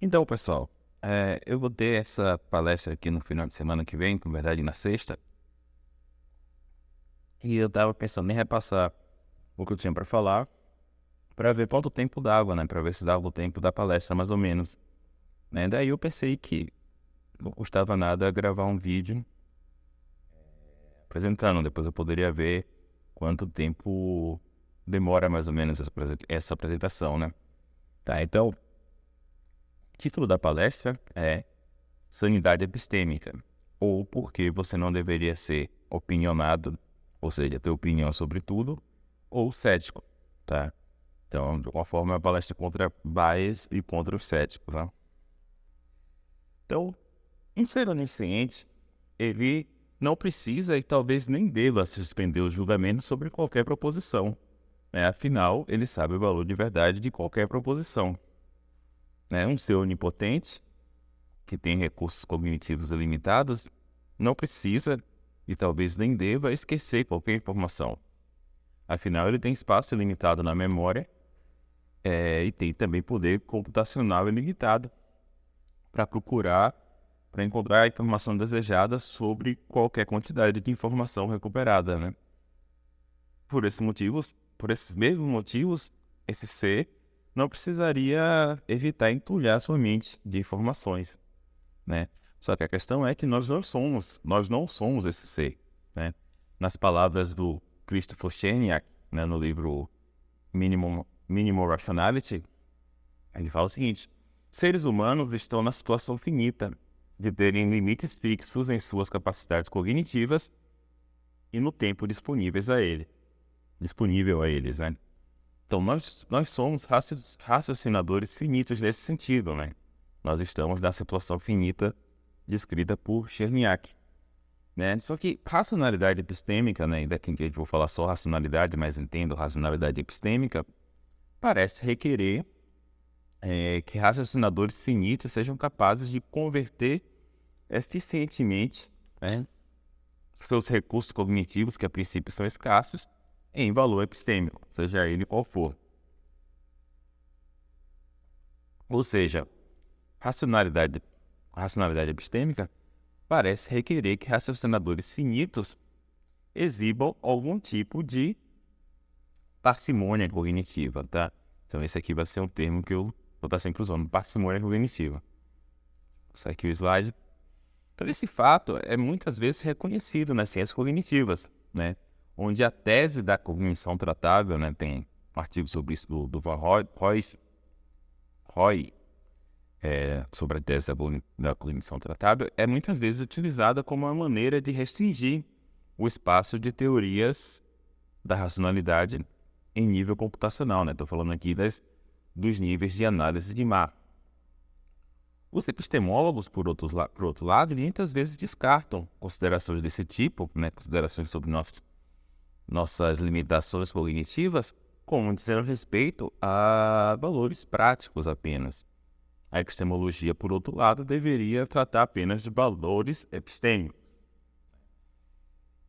Então, pessoal, eu vou ter essa palestra aqui no final de semana que vem, na verdade na sexta, e eu tava pensando em repassar o que eu tinha para falar, para ver quanto tempo dava, né? Para ver se dava o tempo da palestra, mais ou menos, né? Daí eu pensei que não custava nada gravar um vídeo apresentando, depois eu poderia ver quanto tempo demora mais ou menos essa apresentação, né? Tá, então, o título da palestra é Sanidade Epistêmica, ou por que você não deveria ser opinionado, ou seja, ter opinião sobre tudo, ou cético, tá? Então, de alguma forma, é uma palestra contra bias e contra os céticos, tá? Então, um ser onisciente, ele não precisa e talvez nem deva suspender o julgamento sobre qualquer proposição, né? Afinal, ele sabe o valor de verdade de qualquer proposição, né? Um ser onipotente, que tem recursos cognitivos ilimitados, não precisa e talvez nem deva esquecer qualquer informação. Afinal, ele tem espaço ilimitado na memória e tem também poder computacional ilimitado para encontrar a informação desejada sobre qualquer quantidade de informação recuperada, né? Por esses mesmos motivos, esse ser não precisaria evitar entulhar sua mente de informações, né? Só que a questão é que nós não somos esse ser, né? Nas palavras do Christopher Cherniak, né, no livro Minimal Rationality, ele fala o seguinte: seres humanos estão na situação finita de terem limites fixos em suas capacidades cognitivas e no tempo disponível a eles, né? Então nós somos raciocinadores finitos nesse sentido, né? Nós estamos na situação finita descrita por Cherniak, né? Só que racionalidade epistêmica, né, daqui a gente vou falar só racionalidade, mas entendo racionalidade epistêmica, parece requerer que raciocinadores finitos sejam capazes de converter eficientemente, né, seus recursos cognitivos, que a princípio são escassos, em valor epistêmico, seja ele qual for. Ou seja, racionalidade, racionalidade epistêmica parece requerer que raciocinadores finitos exibam algum tipo de parcimônia cognitiva, tá? Então esse aqui vai ser um termo que eu vou estar sempre usando, parcimônia cognitiva. Sai aqui o slide. Então esse fato é muitas vezes reconhecido nas ciências cognitivas, né? Onde a tese da cognição tratável, né? Tem um artigo sobre isso do Van Roy, sobre a tese da cognição tratável, é muitas vezes utilizada como uma maneira de restringir o espaço de teorias da racionalidade em nível computacional, né? Estou falando aqui dos níveis de análise de mar. Os epistemólogos, por outro lado, muitas vezes descartam considerações desse tipo, né? Considerações sobre nossas limitações cognitivas, como dizendo respeito a valores práticos apenas. A epistemologia, por outro lado, deveria tratar apenas de valores epistêmicos.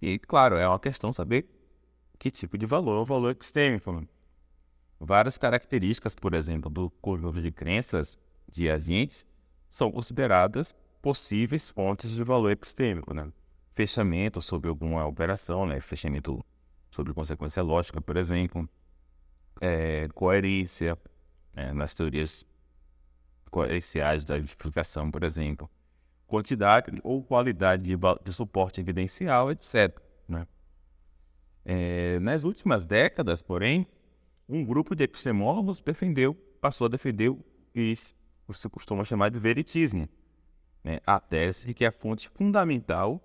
E, claro, é uma questão saber que tipo de valor é o valor epistêmico. Várias características, por exemplo, do conjunto de crenças de agentes são consideradas possíveis fontes de valor epistêmico, né? Fechamento sobre alguma operação, né? Fechamento sobre consequência lógica, por exemplo, coerência, nas teorias coerenciais da justificação, por exemplo, quantidade ou qualidade de suporte evidencial, etc., né? Nas últimas décadas, porém, um grupo de epistemólogos passou a defender o que se costuma chamar de veritismo, né? A tese de que a fonte fundamental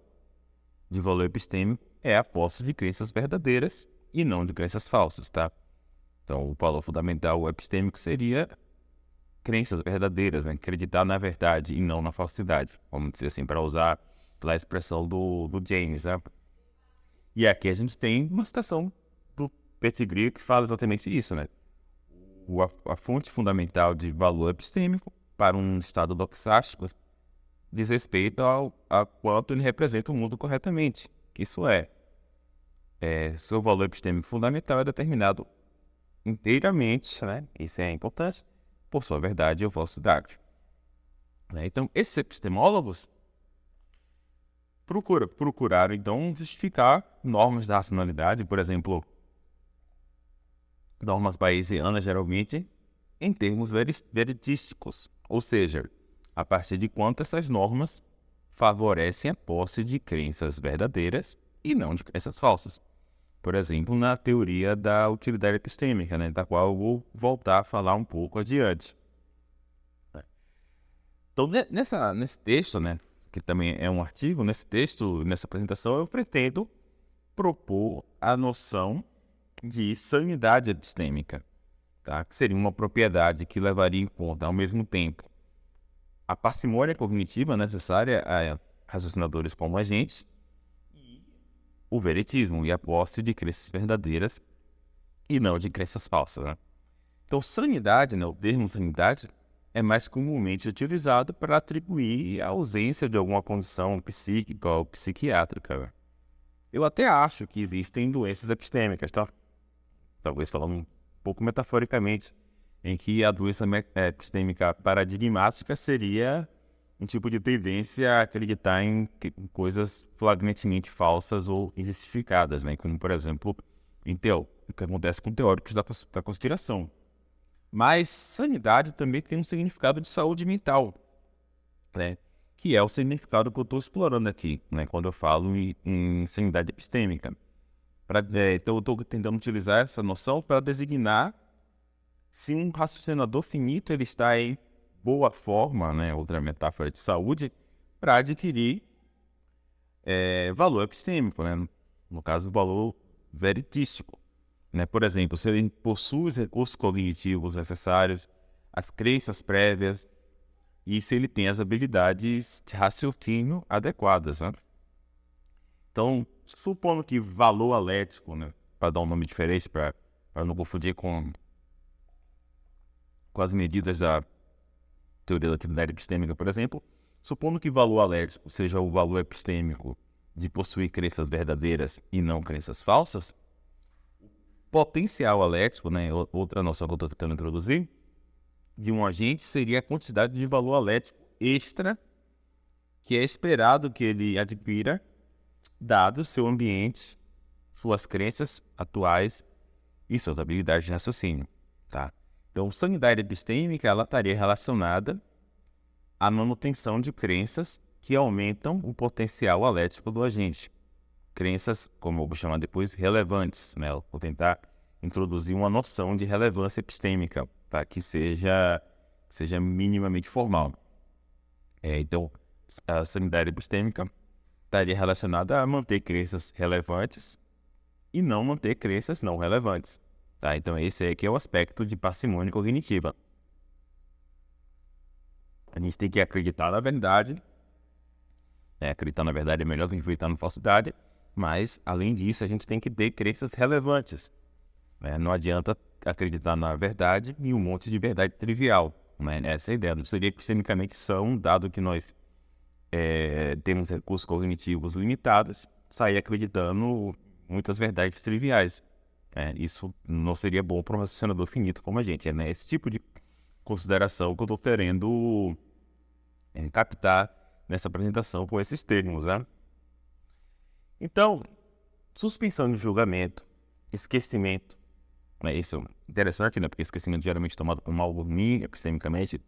de valor epistêmico é a posse de crenças verdadeiras e não de crenças falsas, tá? Então, o valor fundamental epistêmico seria crenças verdadeiras, né? Acreditar na verdade e não na falsidade, vamos dizer assim, para usar lá a expressão do James, né? E aqui a gente tem uma citação do Pettigrew que fala exatamente isso, né? A fonte fundamental de valor epistêmico para um estado doxástico diz respeito a quanto ele representa o mundo corretamente. Isso seu valor epistêmico fundamental é determinado inteiramente, né? Isso é importante, por sua verdade ou falsidade. né? Então, esses epistemólogos procuraram, então, justificar normas da racionalidade, por exemplo, normas bayesianas, geralmente, em termos veredísticos, ou seja, a partir de quanto essas normas favorecem a posse de crenças verdadeiras e não de crenças falsas. Por exemplo, na teoria da utilidade epistêmica, né, da qual eu vou voltar a falar um pouco adiante. Então, nesse texto, né, que também é um artigo, nesse texto, nessa apresentação, eu pretendo propor a noção de sanidade epistêmica, tá? Que seria uma propriedade que levaria em conta, ao mesmo tempo, a parcimônia cognitiva necessária a raciocinadores como a gente, e o veredismo e a posse de crenças verdadeiras e não de crenças falsas, né? Então, sanidade, né, o termo sanidade, é mais comumente utilizado para atribuir a ausência de alguma condição psíquica ou psiquiátrica. Eu até acho que existem doenças epistêmicas, tá? Talvez falando um pouco metaforicamente, em que a doença epistêmica paradigmática seria um tipo de tendência a acreditar em coisas flagrantemente falsas ou injustificadas, né? Como, por exemplo, o que acontece com teóricos da conspiração. Mas sanidade também tem um significado de saúde mental, né? Que é o significado que eu estou explorando aqui, né? Quando eu falo em sanidade epistêmica. Então, eu estou tentando utilizar essa noção para designar se um raciocinador finito ele está em boa forma, né? Outra metáfora de saúde, para adquirir valor epistêmico, né? No caso, valor veredístico. Né? Por exemplo, se ele possui os recursos cognitivos necessários, as crenças prévias e se ele tem as habilidades de raciocínio adequadas. Né? Então, supondo que valor alético, né, para dar um nome diferente, para não confundir com as medidas da teoria da atividade epistêmica, por exemplo, supondo que valor alético seja o valor epistêmico de possuir crenças verdadeiras e não crenças falsas, potencial alético, né, outra noção que eu estou tentando introduzir, de um agente seria a quantidade de valor alético extra que é esperado que ele adquira, dado seu ambiente, suas crenças atuais e suas habilidades de raciocínio, tá? Então, sanidade epistêmica, ela estaria relacionada à manutenção de crenças que aumentam o potencial alético do agente. Crenças, como eu vou chamar depois, relevantes, né? Eu vou tentar introduzir uma noção de relevância epistêmica, tá? Que seja minimamente formal. Então, a sanidade epistêmica estaria relacionada a manter crenças relevantes e não manter crenças não relevantes, tá? Então, esse aqui é o aspecto de parcimônia cognitiva. A gente tem que acreditar na verdade, né? Acreditar na verdade é melhor do que acreditar na falsidade, mas, além disso, a gente tem que ter crenças relevantes. Né? Não adianta acreditar na verdade e um monte de verdade trivial. Né? Essa é a ideia. Não seria epistemicamente são, dado que nós temos recursos cognitivos limitados, sair acreditando muitas verdades triviais. Isso não seria bom para um raciocinador finito como a gente. É, né? Esse tipo de consideração que eu estou querendo captar nessa apresentação com esses termos. Né? Então, suspensão de julgamento, esquecimento. Isso é interessante, né? Porque esquecimento geralmente é tomado como algo ruim epistemicamente.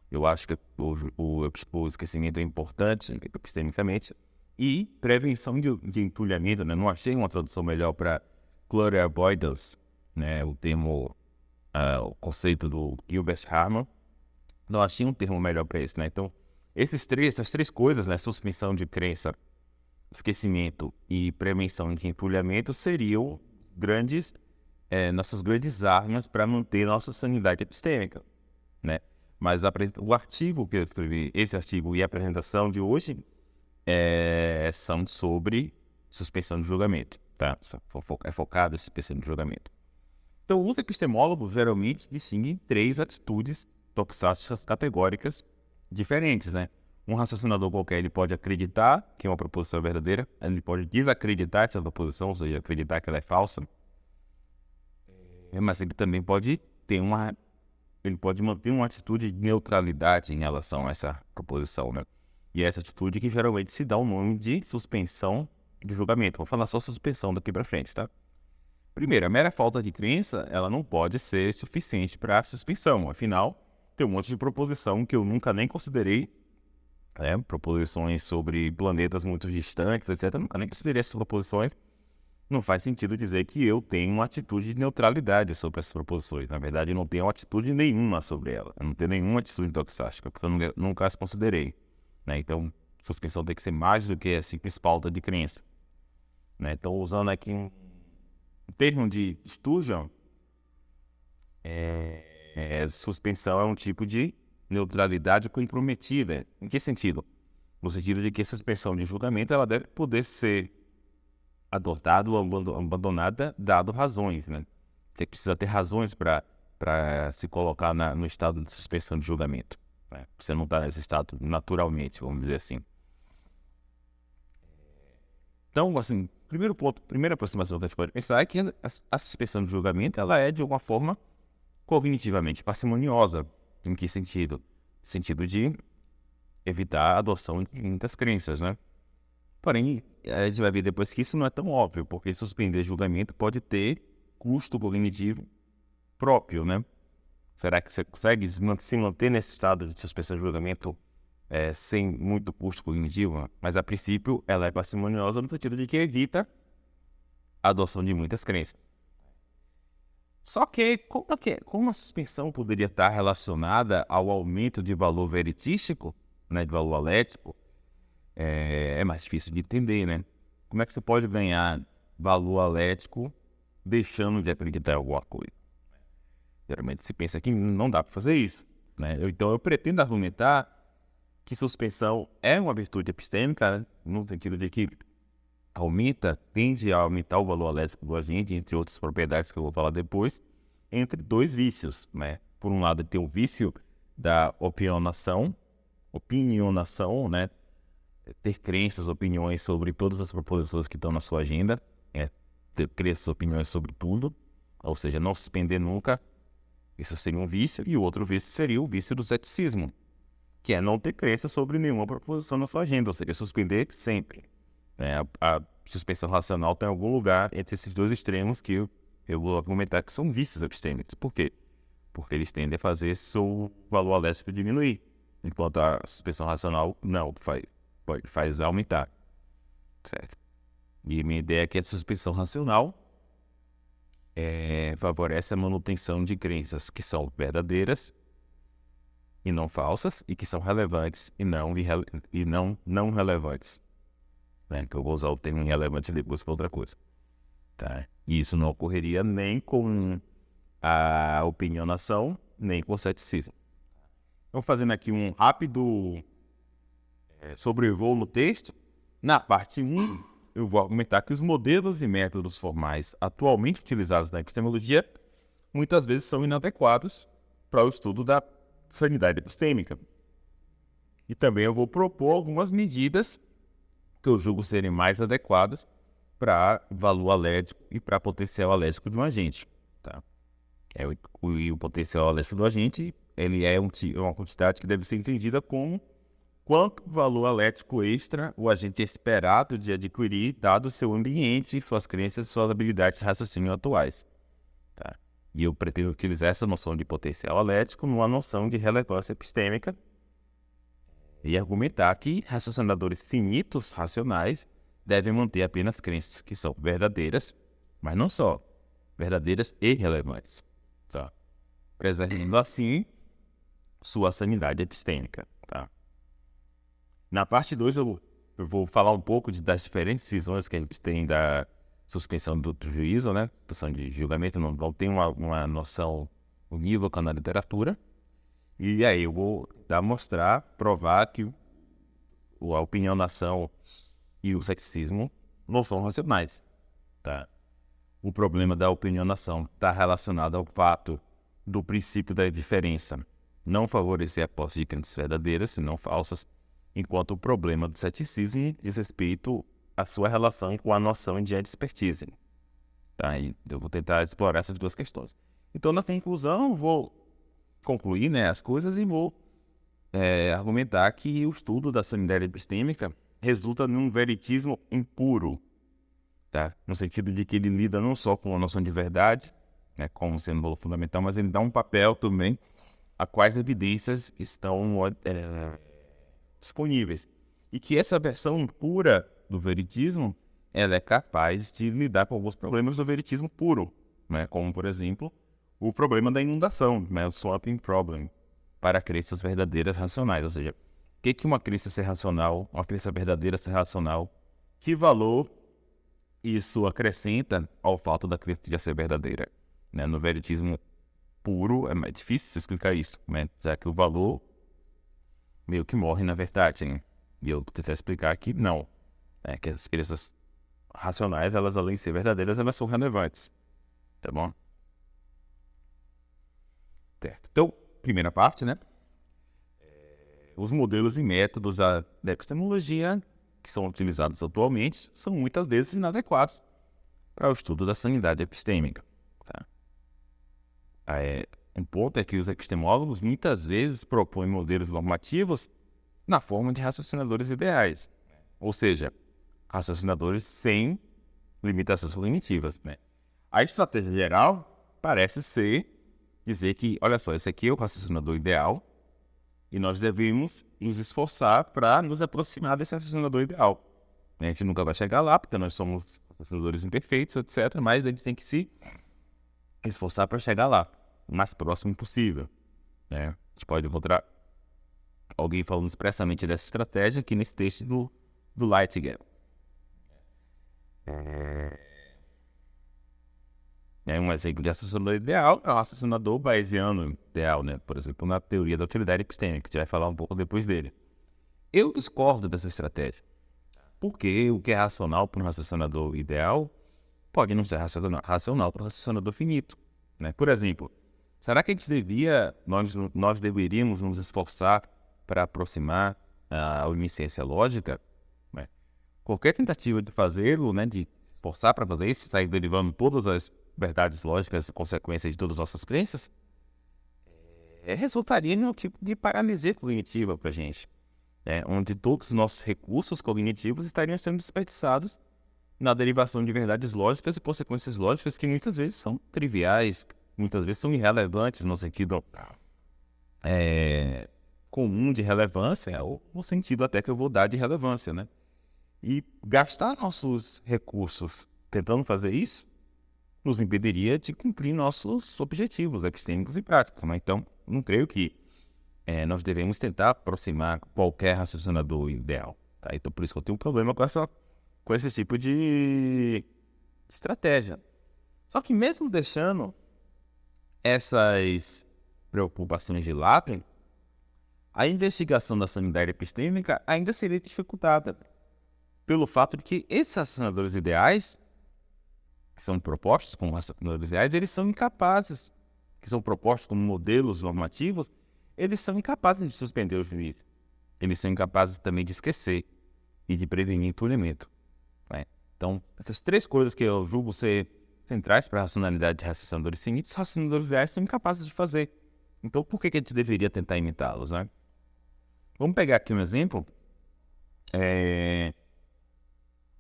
Eu acho que o esquecimento é importante epistemicamente. E prevenção de entulhamento, né? Não achei uma tradução melhor para clutter avoidance, né? O termo, o conceito do Gilbert Harman. Não achei um termo melhor para isso, né? Então, essas três coisas, né? Suspensão de crença, esquecimento e prevenção de entulhamento seriam nossas grandes armas para manter nossa sanidade epistêmica, né? Mas o artigo que eu escrevi, esse artigo e a apresentação de hoje são sobre suspensão de julgamento, tá? É focado em suspensão de julgamento. Então, os epistemólogos geralmente distinguem três atitudes toxáticas categóricas diferentes, né? Um raciocinador qualquer, ele pode acreditar que é uma proposição verdadeira, ele pode desacreditar essa proposição, ou seja, acreditar que ela é falsa, mas ele também pode ter uma ele pode manter uma atitude de neutralidade em relação a essa proposição, né? E essa atitude que geralmente se dá o nome de suspensão de julgamento. Vou falar só suspensão daqui para frente, tá? Primeiro, a mera falta de crença, ela não pode ser suficiente para suspensão. Afinal, tem um monte de proposição que eu nunca nem considerei, né? Proposições sobre planetas muito distantes, etc. Eu nunca nem considerei essas proposições. Não faz sentido dizer que eu tenho uma atitude de neutralidade sobre essas proposições. Na verdade, eu não tenho atitude nenhuma sobre ela. Eu não tenho nenhuma atitude doxástica, porque eu nunca as considerei, né? Então, suspensão tem que ser mais do que a simples falta de crença, né? Então, usando aqui um termo de Sturgeon, suspensão é um tipo de neutralidade comprometida. Em que sentido? No sentido de que a suspensão de julgamento ela deve poder ser adotada ou abandonada dado razões, né? Você precisa ter razões para se colocar no estado de suspensão de julgamento, né? Você não está nesse estado naturalmente, vamos dizer assim. Então, assim, primeiro ponto, primeira aproximação que a gente pode pensar é que a suspensão de julgamento ela é, de alguma forma, cognitivamente parcimoniosa. Em que sentido? No sentido de evitar a adoção de muitas crenças, né? Porém, a gente vai ver depois que isso não é tão óbvio, porque suspender julgamento pode ter custo cognitivo próprio, né? Será que você consegue se manter nesse estado de suspensão de julgamento sem muito custo cognitivo? Mas, a princípio, ela é parcimoniosa no sentido de que evita a adoção de muitas crenças. Só que, como a suspensão poderia estar relacionada ao aumento de valor veritístico, né, de valor alético, é mais difícil de entender, né? Como é que você pode ganhar valor alético deixando de acreditar em alguma coisa? Geralmente se pensa que não dá para fazer isso, né? Então eu pretendo argumentar que suspensão é uma virtude epistêmica, né? No sentido de que tende a aumentar o valor alético do agente, entre outras propriedades que eu vou falar depois, entre dois vícios, né? Por um lado tem o vício da opinionação, né? Ter crenças, opiniões sobre todas as proposições que estão na sua agenda, ter crenças, opiniões sobre tudo, ou seja, não suspender nunca. Isso seria um vício. E o outro vício seria o vício do ceticismo, que é não ter crença sobre nenhuma proposição na sua agenda, ou seja, suspender sempre, né? A suspensão racional tem algum lugar entre esses dois extremos que eu vou argumentar que são vícios epistêmicos. Por quê? Porque eles tendem a fazer seu valor alético diminuir, enquanto a suspensão racional não faz aumentar, certo? E minha ideia é que a suspensão racional favorece a manutenção de crenças que são verdadeiras e não falsas, e que são relevantes e não relevantes, né? Que eu vou usar o termo irrelevante depois para outra coisa, tá? E isso não ocorreria nem com a opinionação, nem com o ceticismo. Então, fazendo aqui um rápido sobrevoo no texto, na parte 1, eu vou argumentar que os modelos e métodos formais atualmente utilizados na epistemologia muitas vezes são inadequados para o estudo da sanidade epistêmica. E também eu vou propor algumas medidas que eu julgo serem mais adequadas para valor alético e para potencial alético de um agente, tá? O potencial alético do agente, ele é uma quantidade que deve ser entendida como quanto valor alético extra o agente é esperado de adquirir, dado o seu ambiente, suas crenças e suas habilidades de raciocínio atuais, tá? E eu pretendo utilizar essa noção de potencial alético numa noção de relevância epistêmica e argumentar que raciocinadores finitos racionais devem manter apenas crenças que são verdadeiras, mas não só, verdadeiras e relevantes, tá? Preservando assim sua sanidade epistêmica, tá? Na parte 2 eu vou falar um pouco das diferentes visões que a gente tem da suspensão do juízo, né? Suspensão de julgamento, não tem uma noção unívoca na literatura. E aí eu vou provar que a opinionação e o ceticismo não são racionais, tá? O problema da opinionação está relacionado ao fato do princípio da diferença não favorecer a posse de crenças verdadeiras, senão falsas, enquanto o problema do ceticismo diz respeito à sua relação com a noção de expertise, tá? E eu vou tentar explorar essas duas questões. Então, na conclusão, vou concluir, né, as coisas e vou argumentar que o estudo da sanidade epistêmica resulta num veritismo impuro, tá? No sentido de que ele lida não só com a noção de verdade, né, como sendo valor fundamental, mas ele dá um papel também a quais evidências estão disponíveis. E que essa versão pura do veritismo, ela é capaz de lidar com alguns problemas do veritismo puro, né? Como, por exemplo, o problema da inundação, né? O swapping problem, para crenças verdadeiras racionais. Ou seja, o que uma crença ser racional, uma crença verdadeira ser racional, que valor isso acrescenta ao fato da crença já ser verdadeira, né? No veritismo puro é mais difícil se explicar isso, né? Já que o valor meio que morre na verdade, né? E eu vou tentar explicar que não, né? Que as crenças racionais, elas além de ser verdadeiras, elas são relevantes, tá bom? Certo. Então, primeira parte, né? Os modelos e métodos da epistemologia que são utilizados atualmente são muitas vezes inadequados para o estudo da sanidade epistêmica, tá? Um ponto é que os epistemólogos muitas vezes propõem modelos normativos na forma de raciocinadores ideais, ou seja, raciocinadores sem limitações cognitivas, né? A estratégia geral parece ser dizer que, olha só, esse aqui é o raciocinador ideal e nós devemos nos esforçar para nos aproximar desse raciocinador ideal. A gente nunca vai chegar lá, porque nós somos raciocinadores imperfeitos, etc., mas a gente tem que se esforçar para chegar lá, o mais próximo possível, né? A gente pode encontrar alguém falando expressamente dessa estratégia aqui nesse texto do Lightgeb. Um exemplo de raciocinador ideal é o raciocinador bayesiano ideal, né? Por exemplo, na teoria da utilidade epistêmica, que a gente vai falar um pouco depois dele. Eu discordo dessa estratégia, porque o que é racional para um raciocinador ideal pode não ser racional para um raciocinador finito, né? Por exemplo, será que nós deveríamos nos esforçar para aproximar a onisciência lógica? Né? Qualquer tentativa de fazê-lo, né, de esforçar para fazer isso, sair derivando todas as verdades lógicas e consequências de todas as nossas crenças, resultaria em um tipo de paralisia cognitiva para a gente, né? Onde todos os nossos recursos cognitivos estariam sendo desperdiçados na derivação de verdades lógicas e consequências lógicas que muitas vezes são triviais, muitas vezes são irrelevantes no sentido comum de relevância, ou no sentido até que eu vou dar de relevância, né? E gastar nossos recursos tentando fazer isso nos impediria de cumprir nossos objetivos epistêmicos e práticos, né? Então, não creio que nós devemos tentar aproximar qualquer raciocinador ideal, tá? Então, por isso que eu tenho um problema com esse tipo de estratégia. Só que mesmo deixando essas preocupações de lado, a investigação da sanidade epistêmica ainda seria dificultada pelo fato de que esses raciocinadores ideais, que são propostos como raciocinadores ideais, eles são incapazes, que são propostos como modelos normativos, eles são incapazes de suspender o juízo. Eles são incapazes também de esquecer e de prevenir entulhamento, né? Então, essas três coisas que eu julgo ser centrais para a racionalidade de raciocinadores finitos, os raciocinadores ideais são incapazes de fazer. Então, por que a gente deveria tentar imitá-los, né? Vamos pegar aqui um exemplo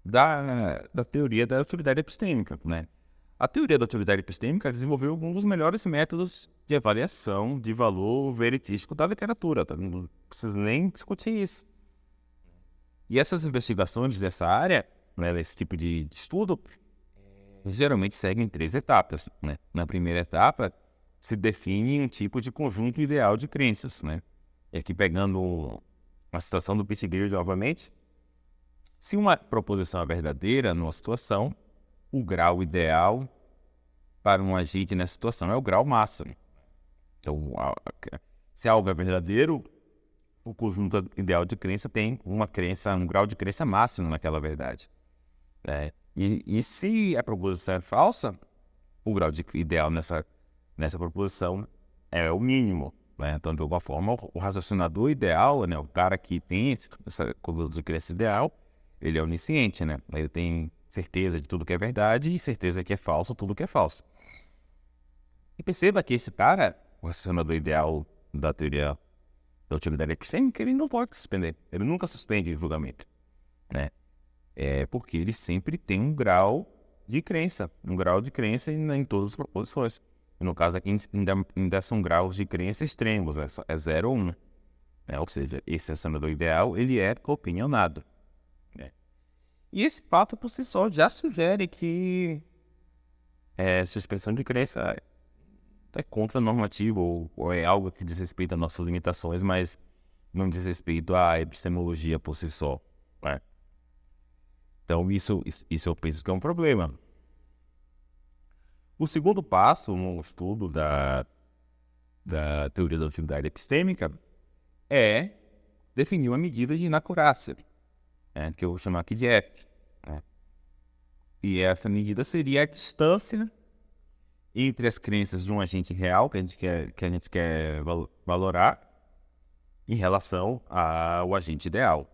da teoria da utilidade epistêmica, né? A teoria da utilidade epistêmica desenvolveu um dos melhores métodos de avaliação de valor veritístico da literatura, tá? Não preciso nem discutir isso. E essas investigações dessa área, né, desse tipo de estudo, geralmente seguem 3 etapas, né? Na primeira etapa, se define um tipo de conjunto ideal de crenças, né? E aqui pegando a citação do Pittiger novamente, se uma proposição é verdadeira numa situação, o grau ideal para um agente nessa situação é o grau máximo. Então, se algo é verdadeiro, o conjunto ideal de crença tem um grau de crença máximo naquela verdade, né? E se a proposição é falsa, o grau ideal nessa proposição é o mínimo, né? Então, de alguma forma, o raciocinador ideal, né, o cara que tem essa conjunto de crença ideal, ele é onisciente, né? Ele tem certeza de tudo que é verdade e certeza que é falso tudo que é falso. E perceba que esse cara, o racionador ideal da teoria da utilidade epistêmica, ele não pode suspender. Ele nunca suspende o julgamento, né? Porque ele sempre tem um grau de crença em todas as proposições. E no caso aqui, ainda são graus de crença extremos, né? É 0 ou 1. Né? Ou seja, esse racionador ideal, ele é opinionado. Né? E esse fato por si só já sugere que suspensão de crença é contra-normativo ou é algo que diz respeito às nossas limitações, mas não diz respeito à epistemologia por si só. Né? Então, isso eu penso que é um problema. O segundo passo no estudo da teoria da utilidade epistêmica é definir uma medida de inacurácia, né, que eu vou chamar aqui de F. Né? E essa medida seria a distância entre as crenças de um agente real que a gente quer valorar em relação ao agente ideal,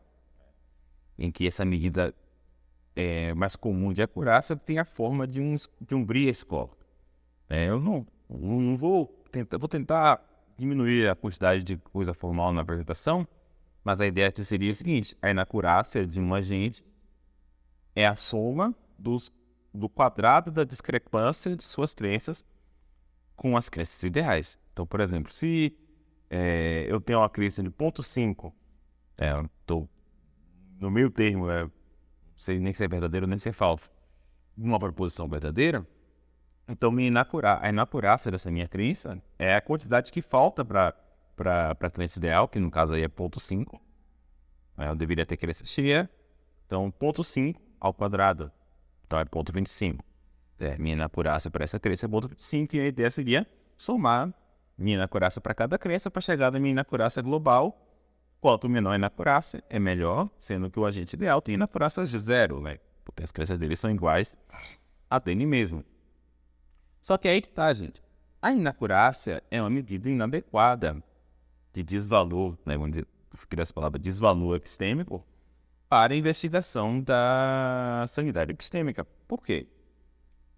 em que essa medida mais comum de acurácia tem a forma de um Brie-score. Eu não vou tentar diminuir a quantidade de coisa formal na apresentação, mas a ideia aqui seria a seguinte: a inacurácia de um agente é a soma do quadrado da discrepância de suas crenças com as crenças ideais. Então, por exemplo, se eu tenho uma crença de 0,5, estou no meio termo, não sei nem se é verdadeiro nem se é falso, uma proposição verdadeira, então a inacurácia dessa minha crença é a quantidade que falta para a crença ideal, que no caso aí é 0,5. Eu deveria ter crença cheia, então 0,5 ao quadrado, então é 0,25. Minha inacurácia para essa crença é 0,25, e a ideia seria somar minha inacurácia para cada crença para chegar na minha inacurácia global. Quanto menor a inacurácia, é melhor, sendo que o agente ideal tem inacurácia de 0, né? Porque as crenças dele são iguais a dele mesmo. Só que aí que tá, gente. A inacurácia é uma medida inadequada de desvalor, né? Vamos dizer, prefiro essa palavra, desvalor epistêmico, para a investigação da sanidade epistêmica. Por quê?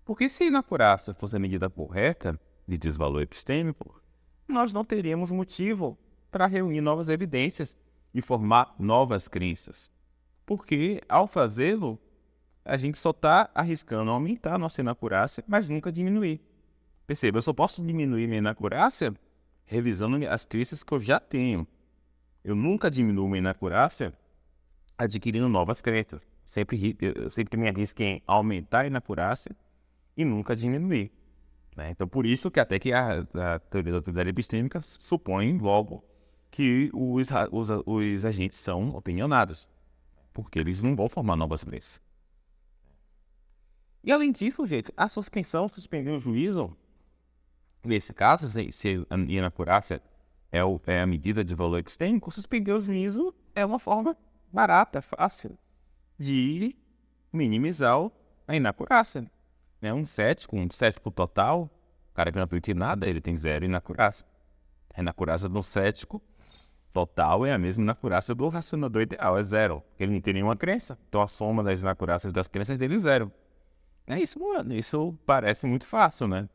Porque se a inacurácia fosse a medida correta de desvalor epistêmico, nós não teríamos motivo para reunir novas evidências e formar novas crenças. Porque, ao fazê-lo, a gente só está arriscando aumentar a nossa inacurácia, mas nunca diminuir. Perceba, eu só posso diminuir minha inacurácia revisando as crenças que eu já tenho. Eu nunca diminuo minha inacurácia adquirindo novas crenças. Eu sempre me arrisco em aumentar a inacurácia e nunca diminuir. Né? Então, por isso que até que a teoria da utilidade epistêmica supõe logo que os agentes são opinionados, porque eles não vão formar novas crenças. E além disso, gente, a suspender o juízo, nesse caso, se a inacurácia é a medida de valor epistêmico, suspender o juízo é uma forma barata, fácil, de minimizar a inacurácia. Né? Um cético total, o cara que não acredita em nada, ele tem 0 inacurácia. A inacurácia do cético total é a mesma inacurácia do racionador ideal, é 0. Ele não tem nenhuma crença, então a soma das inacurácias das crenças dele é 0. É isso, mano. Isso parece muito fácil, né?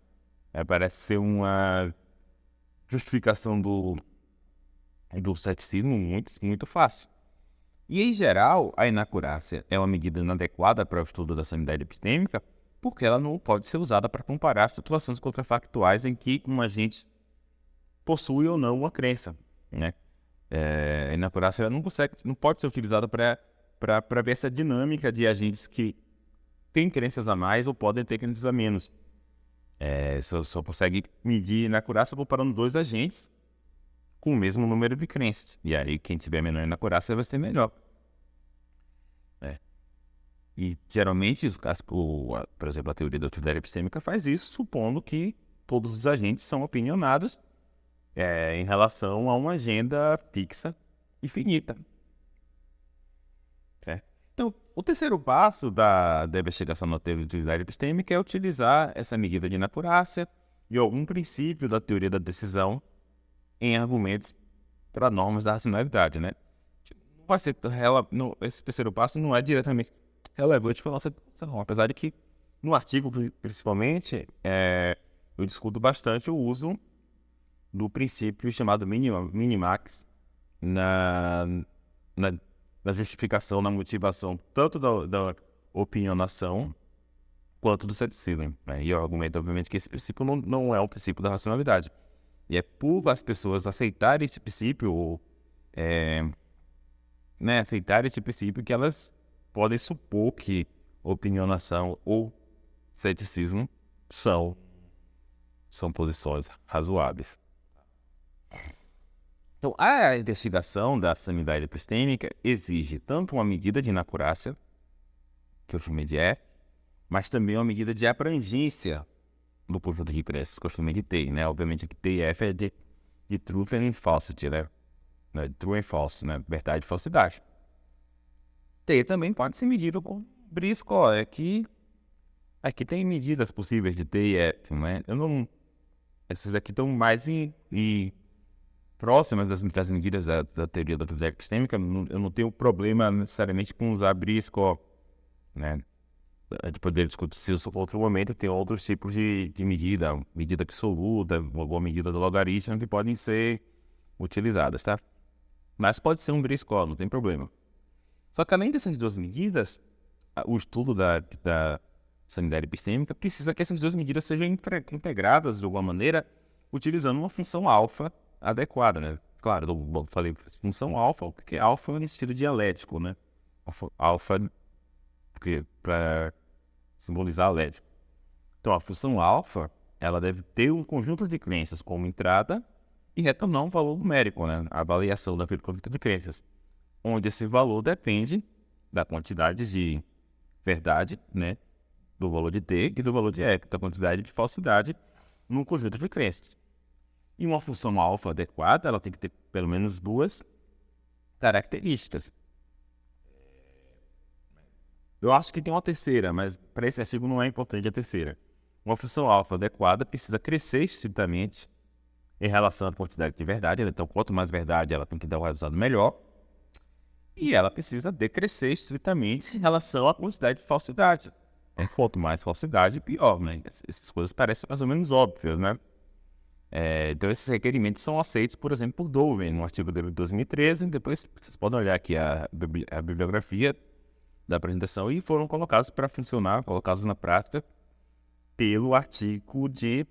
Parece ser uma justificação do ceticismo muito, muito fácil. E, em geral, a inacurácia é uma medida inadequada para o estudo da sanidade epistêmica porque ela não pode ser usada para comparar situações contrafactuais em que um agente possui ou não uma crença. Né? A inacurácia não pode ser utilizada para ver essa dinâmica de agentes que têm crenças a mais ou podem ter crenças a menos. Só consegue medir inacurácia comparando 2 agentes com o mesmo número de crenças. E aí, quem tiver menor inacurácia vai ser melhor. E, geralmente, por exemplo, a teoria da utilidade epistêmica faz isso, supondo que todos os agentes são opinionados em relação a uma agenda fixa e finita. Certo? Então, o terceiro passo da investigação na teoria da utilidade epistêmica é utilizar essa medida de inacurácia e algum princípio da teoria da decisão em argumentos para normas da racionalidade, né? Não vai ser esse terceiro passo não é diretamente relevante para a nossa discussão, apesar de que no artigo, principalmente, eu discuto bastante o uso do princípio chamado minimax na, na, na justificação, na motivação, tanto da opinionação quanto do ceticismo, né? E eu argumento, obviamente, que esse princípio não é um princípio da racionalidade. E é por as pessoas aceitarem esse princípio, ou, aceitarem esse princípio, que elas podem supor que opinionação ou ceticismo são posições razoáveis. Então, a investigação da sanidade epistêmica exige tanto uma medida de inacurácia, que eu chamei de F, mas também uma medida de abrangência do conjunto de crenças, que eu chamei de T, né? Obviamente que T e F é de truth and falsity, né? True and false, né? Verdade e falsidade. T também pode ser medido com BRI-score. Aqui tem medidas possíveis de T e F, né? Essas aqui estão mais próximas das medidas da teoria da atividade epistêmica. Eu não tenho problema necessariamente com usar BRI-score, né? A gente poderia discutir isso em outro momento. Tem outros tipos de medida absoluta, alguma medida do logaritmo que podem ser utilizadas, tá? Mas pode ser um BRI-score, não tem problema. Só que além dessas duas medidas, o estudo da sanidade epistêmica precisa que essas duas medidas sejam integradas de alguma maneira, utilizando uma função alfa adequada, né? Claro, eu falei função alfa, porque alfa é no sentido dialético, né? Alfa para simbolizar alético. Então, a função alfa, ela deve ter um conjunto de crenças como entrada e retornar um valor numérico, né? A avaliação daquele conjunto de crenças, onde esse valor depende da quantidade de verdade, né? Do valor de T e do valor de F, da quantidade de falsidade num conjunto de crenças. E uma função alfa adequada, ela tem que ter pelo menos duas características. Eu acho que tem uma terceira, mas para esse artigo não é importante a terceira. Uma função alfa adequada precisa crescer estritamente em relação à quantidade de verdade. Então, quanto mais verdade, ela tem que dar um resultado melhor. E ela precisa decrescer estritamente em relação à quantidade de falsidade. Quanto mais falsidade, pior, né? Essas coisas parecem mais ou menos óbvias, né? Então, esses requerimentos são aceitos, por exemplo, por Dovin, no artigo dele de 2013. Depois, vocês podem olhar aqui a bibliografia da apresentação, e foram colocados para funcionar, colocados na prática pelo artigo de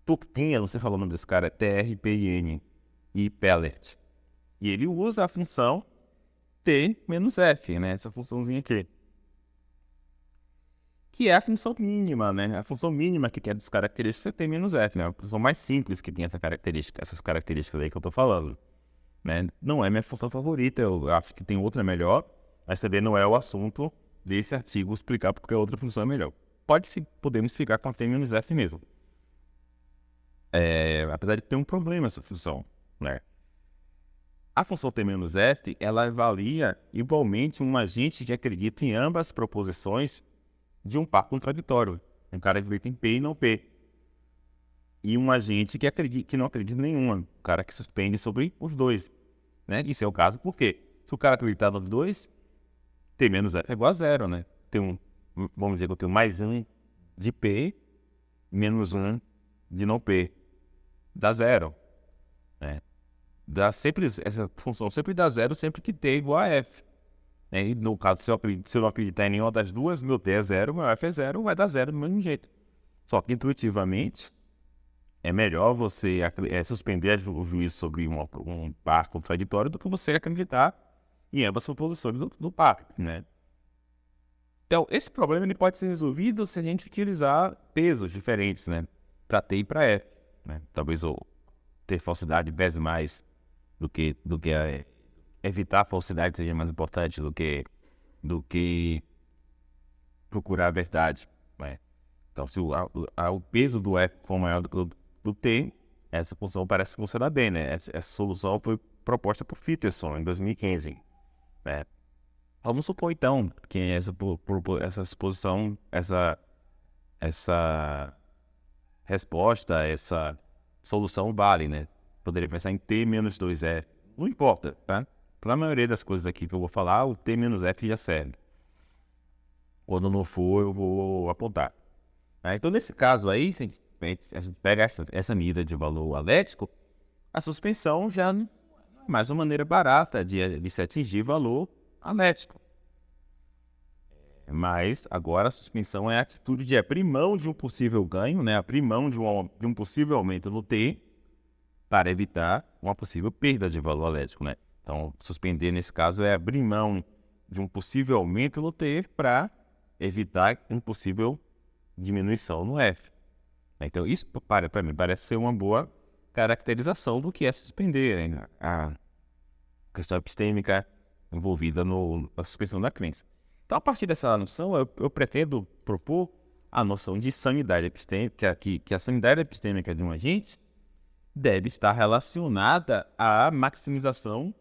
Turpin, não sei falar o nome desse cara, TRPIN e Pellert. E ele usa a função T-F, né? Essa funçãozinha aqui. Que é a função mínima, né? A função mínima que tem essas características é T-F, né? A função mais simples que tem essas características aí que eu tô falando, né? Não é minha função favorita, eu acho que tem outra melhor, mas também não é o assunto desse artigo explicar porque a outra função é melhor. Podemos ficar com a T-F mesmo. Apesar de ter um problema essa função, né? A função T-F, ela avalia igualmente um agente que acredita em ambas as proposições de um par contraditório. Um cara acredita em P e não P. E um agente que não acredita em nenhuma. Um cara que suspende sobre os dois, né? Isso é o caso porque se o cara acreditar nos dois, T-F é igual a zero, né? Vamos dizer que eu tenho mais um de P, menos um de não P. Dá zero, né? Essa função sempre dá zero sempre que T é igual a F. Né? E no caso, se eu não acreditar em nenhuma das duas, meu T é zero, meu F é zero, vai dar zero do mesmo jeito. Só que intuitivamente, é melhor você suspender o juízo sobre um par contraditório do que você acreditar em ambas as proposições do par, né? Então, esse problema ele pode ser resolvido se a gente utilizar pesos diferentes, né? Para T e para F, né? Talvez ter falsidade pese mais do que evitar a falsidade seja mais importante do que procurar a verdade, né? Então, se o peso do F for maior do que o do T, essa função parece funcionar bem, né? Essa solução foi proposta por Peterson em 2015, né? Vamos supor, então, que essa suposição, essa resposta, essa solução vale, né? Poderia pensar em T menos 2F. Não importa, tá? Para a maioria das coisas aqui que eu vou falar, o T menos F já serve. Quando não for, eu vou apontar. Então, nesse caso aí, a gente pega essa medida de valor alético, a suspensão já não é mais uma maneira barata de se atingir valor alético. Mas agora a suspensão é a atitude de abrir mão de um possível ganho, né? Abrir mão de um possível aumento no T para evitar uma possível perda de valor alético, né? Então, suspender nesse caso é abrir mão de um possível aumento no T para evitar uma possível diminuição no F. Então, isso para mim parece ser uma boa caracterização do que é suspender, né? A questão epistêmica envolvida na suspensão da crença. Então, a partir dessa noção, eu pretendo propor a noção de sanidade epistêmica, que a sanidade epistêmica de um agente deve estar relacionada à maximização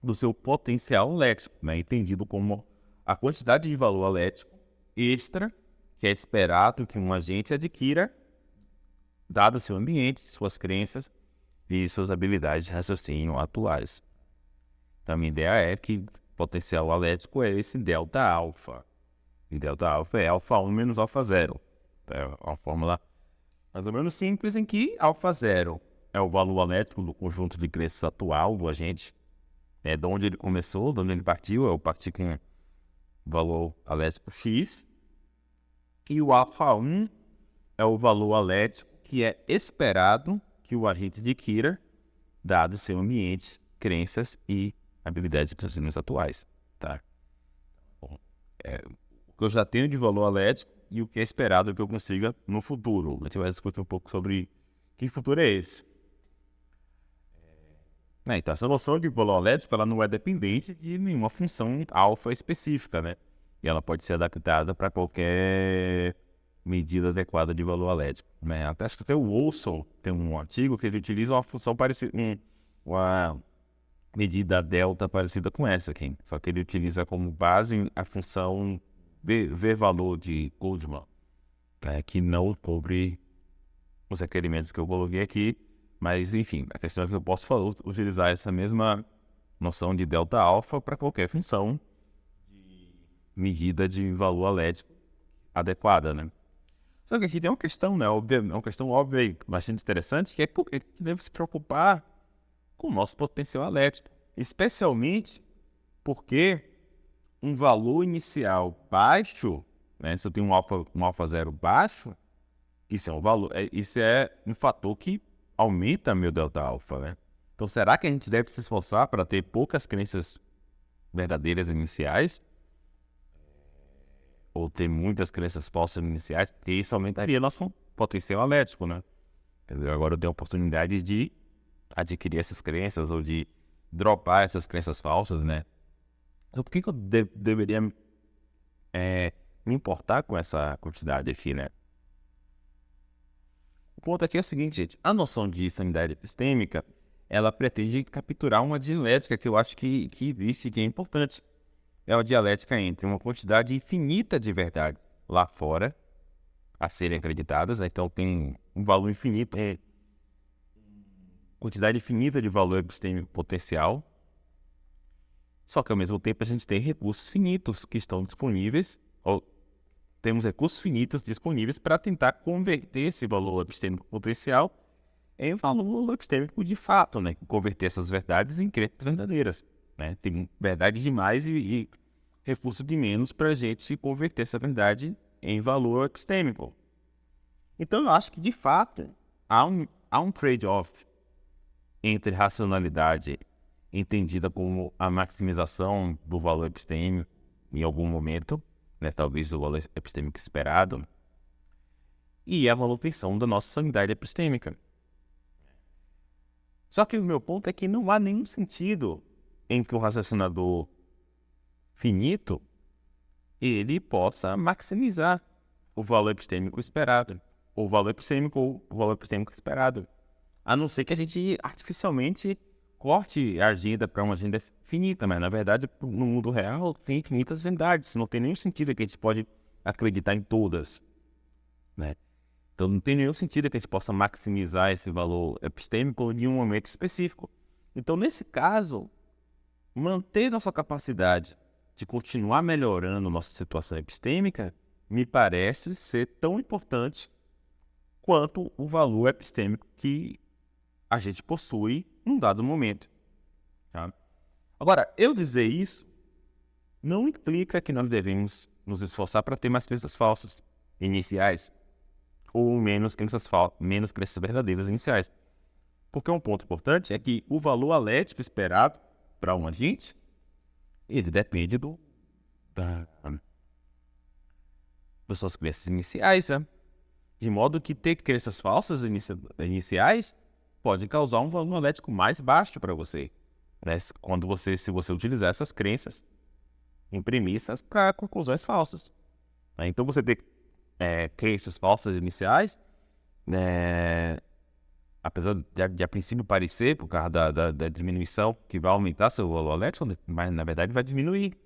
do seu potencial léxico, né? Entendido como a quantidade de valor léxico extra que é esperado que um agente adquira, dado o seu ambiente, suas crenças e suas habilidades de raciocínio atuais. Então, a minha ideia é que potencial alético é esse delta alfa. E delta alfa é alfa 1 menos alfa 0. É uma fórmula mais ou menos simples em que alfa 0 é o valor alético do conjunto de crenças atual do agente. É de onde ele começou, de onde ele partiu. Eu parti com valor alético x. E o alfa 1 é o valor alético que é esperado que o agente adquira, dado seu ambiente, crenças e habilidades de processamento atuais, tá? Bom, o que eu já tenho de valor alético e o que é esperado que eu consiga no futuro. A gente vai discutir um pouco sobre que futuro é esse. Então, essa noção de valor alético ela não é dependente de nenhuma função alfa específica, né? E ela pode ser adaptada para qualquer medida adequada de valor alético, né? Até acho que até o Olson tem um artigo que ele utiliza uma função parecida, uma medida delta parecida com essa aqui, só que ele utiliza como base a função V-valor de Goldman, né, que não cobre os requerimentos que eu coloquei aqui, mas enfim, a questão é que eu posso utilizar essa mesma noção de delta alfa para qualquer função de medida de valor alético adequada, né? Só que aqui tem uma questão, né, uma questão óbvia e bastante interessante, que é por que a gente deve se preocupar com o nosso potencial alético, especialmente porque um valor inicial baixo, né, se eu tenho um alfa 0 baixo, isso é um fator que aumenta meu delta alfa, né? Então, será que a gente deve se esforçar para ter poucas crenças verdadeiras iniciais? Ou ter muitas crenças falsas iniciais? Porque isso aumentaria nosso potencial alético, né? Quer dizer, agora eu tenho a oportunidade de adquirir essas crenças ou de dropar essas crenças falsas, né? Então, por que eu deveria me importar com essa quantidade aqui, né? O ponto aqui é o seguinte, gente. A noção de sanidade epistêmica, ela pretende capturar uma dialética que eu acho que existe, que é importante. É uma dialética entre uma quantidade infinita de verdades lá fora a serem acreditadas. Então, tem um valor infinito, quantidade infinita de valor epistêmico potencial. Só que, ao mesmo tempo, a gente tem recursos finitos que estão disponíveis, ou temos recursos finitos disponíveis para tentar converter esse valor epistêmico potencial em valor epistêmico de fato, né? Converter essas verdades em crenças verdadeiras, né? Tem verdade demais e recurso de menos para a gente converter essa verdade em valor epistêmico. Então, eu acho que, de fato, há um trade-off entre racionalidade entendida como a maximização do valor epistêmico em algum momento, né, talvez do valor epistêmico esperado, e a manutenção da nossa sanidade epistêmica. Só que o meu ponto é que não há nenhum sentido em que um raciocinador finito ele possa maximizar o valor epistêmico esperado, ou o valor epistêmico esperado, a não ser que a gente artificialmente corte a agenda para uma agenda finita, mas na verdade no mundo real tem infinitas verdades, não tem nenhum sentido que a gente pode acreditar em todas, né? Então não tem nenhum sentido que a gente possa maximizar esse valor epistêmico em um momento específico. Então, nesse caso, manter nossa capacidade de continuar melhorando nossa situação epistêmica me parece ser tão importante quanto o valor epistêmico que a gente possui num dado momento. Tá? Agora, eu dizer isso não implica que nós devemos nos esforçar para ter mais crenças falsas iniciais ou menos crenças verdadeiras iniciais. Porque um ponto importante é que o valor alético esperado para um agente, ele depende das suas crenças iniciais, né? De modo que ter crenças falsas iniciais pode causar um valor alético mais baixo para você, né? Se você utilizar essas crenças em premissas para conclusões falsas. Né? Então, você ter crenças falsas iniciais, né, apesar de a princípio parecer, por causa da diminuição, que vai aumentar seu valor alético, mas na verdade vai diminuir.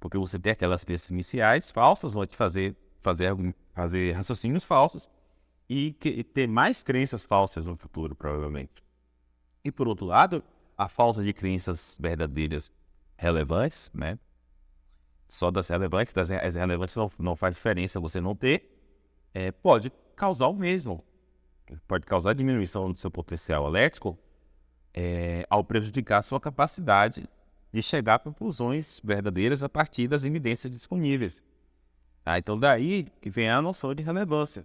Porque você tem aquelas crenças iniciais falsas, vão te fazer raciocínios falsos e ter mais crenças falsas no futuro, provavelmente. E por outro lado, a falta de crenças verdadeiras relevantes, né? Só das relevantes, as relevantes não faz diferença você não ter, pode causar o mesmo. Pode causar diminuição do seu potencial elétrico ao prejudicar a sua capacidade de chegar a conclusões verdadeiras a partir das evidências disponíveis. Tá? Então, daí que vem a noção de relevância.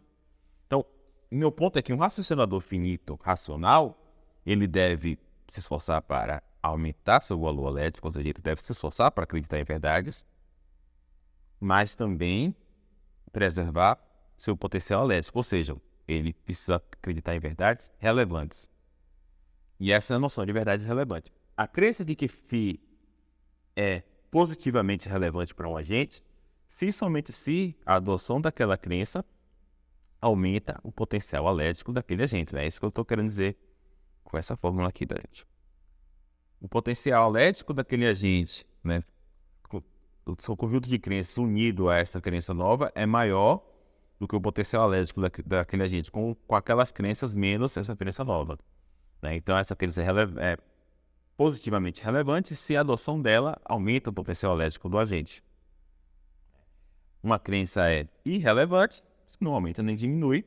Então, meu ponto é que um raciocinador finito racional, ele deve se esforçar para aumentar seu valor elétrico, ou seja, ele deve se esforçar para acreditar em verdades, mas também preservar seu potencial elétrico, ou seja, ele precisa acreditar em verdades relevantes. E essa é a noção de verdade relevante. A crença de que φ é positivamente relevante para um agente, se e somente se a adoção daquela crença aumenta o potencial elétrico daquele agente. É isso que eu estou querendo dizer com essa fórmula aqui, gente. O potencial elétrico daquele agente, né, o seu conjunto de crenças unido a essa crença nova é maior do que o potencial elétrico daquele agente com aquelas crenças menos essa crença nova. Né? Então, essa crença é positivamente relevante se a adoção dela aumenta o potencial elétrico do agente. Uma crença é irrelevante, não aumenta nem diminui,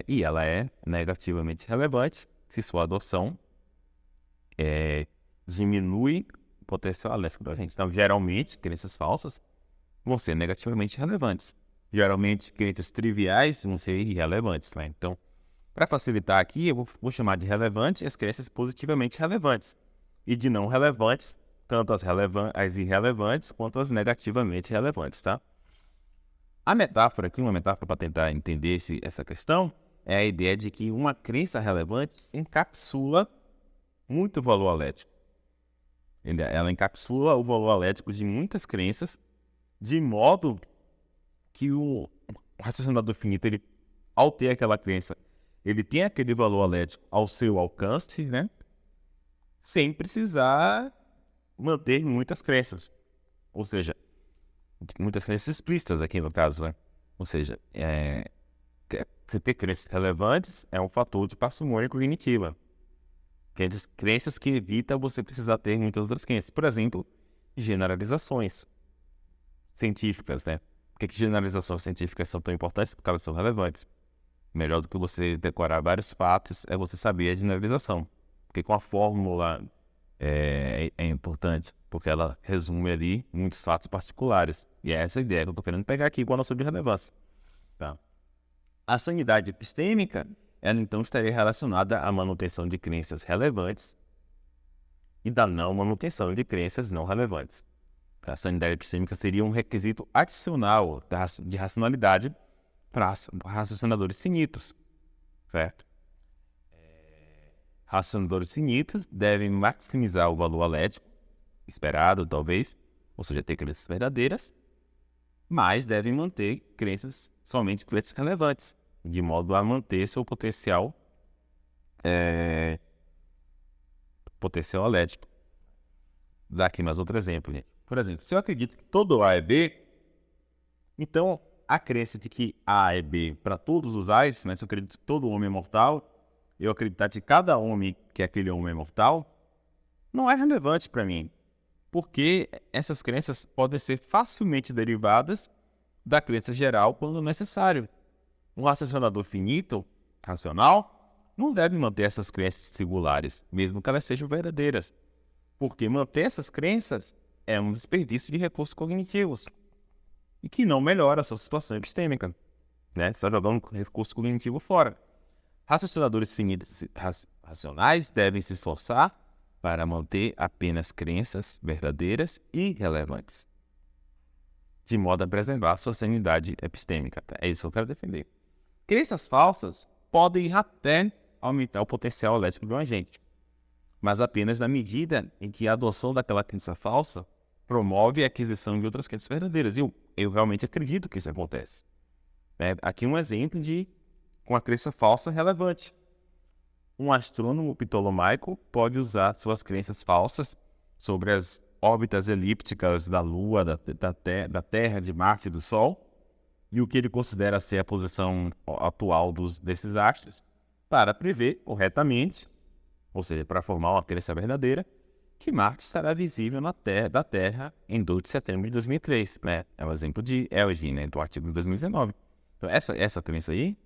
e ela é negativamente relevante se sua adoção diminui o potencial elétrico do agente. Então, geralmente, crenças falsas vão ser negativamente relevantes. Geralmente, crenças triviais vão ser irrelevantes. Né? Então, para facilitar aqui, eu vou chamar de relevante as crenças positivamente relevantes e de não relevantes, tanto as irrelevantes quanto as negativamente relevantes, tá? A metáfora aqui, uma metáfora para tentar entender essa questão, é a ideia de que uma crença relevante encapsula muito valor elétrico. Ela encapsula o valor elétrico de muitas crenças, de modo que o raciocinador finito, ao ter aquela crença, ele tem aquele valor elétrico ao seu alcance, né? Sem precisar manter muitas crenças. Ou seja, muitas crenças explícitas aqui no caso, né? Ou seja, você ter crenças relevantes é um fator de parcimônia cognitiva. Crenças que evitam você precisar ter muitas outras crenças. Por exemplo, generalizações científicas, né? Por que generalizações científicas são tão importantes? Porque elas são relevantes. Melhor do que você decorar vários fatos é você saber a generalização. Porque com a fórmula é importante, porque ela resume ali muitos fatos particulares. E é essa a ideia que eu estou querendo pegar aqui com a noção de relevância. Tá? A sanidade epistêmica, ela então estaria relacionada à manutenção de crenças relevantes e da não manutenção de crenças não relevantes. A sanidade epistêmica seria um requisito adicional de racionalidade para raciocinadores finitos, certo? Raciocinadores finitos devem maximizar o valor elétrico esperado, talvez, ou seja, ter crenças verdadeiras, mas devem manter somente crenças relevantes, de modo a manter seu potencial elétrico. Dá aqui mais outro exemplo, gente. Por exemplo, se eu acredito que todo A é B, então a crença de que A é B para todos os A's, né? Se eu acredito que todo homem é mortal, eu acreditar que cada homem que aquele homem é mortal, não é relevante para mim. Porque essas crenças podem ser facilmente derivadas da crença geral quando necessário. Um raciocinador finito, racional, não deve manter essas crenças singulares, mesmo que elas sejam verdadeiras, porque manter essas crenças é um desperdício de recursos cognitivos e que não melhora a sua situação epistêmica, né? Você está jogando recurso cognitivo fora. Raciocinadores finitos racionais devem se esforçar para manter apenas crenças verdadeiras e relevantes, de modo a preservar sua sanidade epistêmica. É isso que eu quero defender. Crenças falsas podem até aumentar o potencial elétrico de um agente, mas apenas na medida em que a adoção daquela crença falsa promove a aquisição de outras crenças verdadeiras. E eu realmente acredito que isso acontece. Aqui um exemplo de uma crença falsa relevante. Um astrônomo ptolomaico pode usar suas crenças falsas sobre as órbitas elípticas da Lua, da Terra, de Marte e do Sol, e o que ele considera ser a posição atual desses astros, para prever corretamente, ou seja, para formar uma crença verdadeira, que Marte estará visível da Terra em 2 de setembro de 2003. Né? É um exemplo de Elgin, né, do artigo de 2019. Então, essa crença aí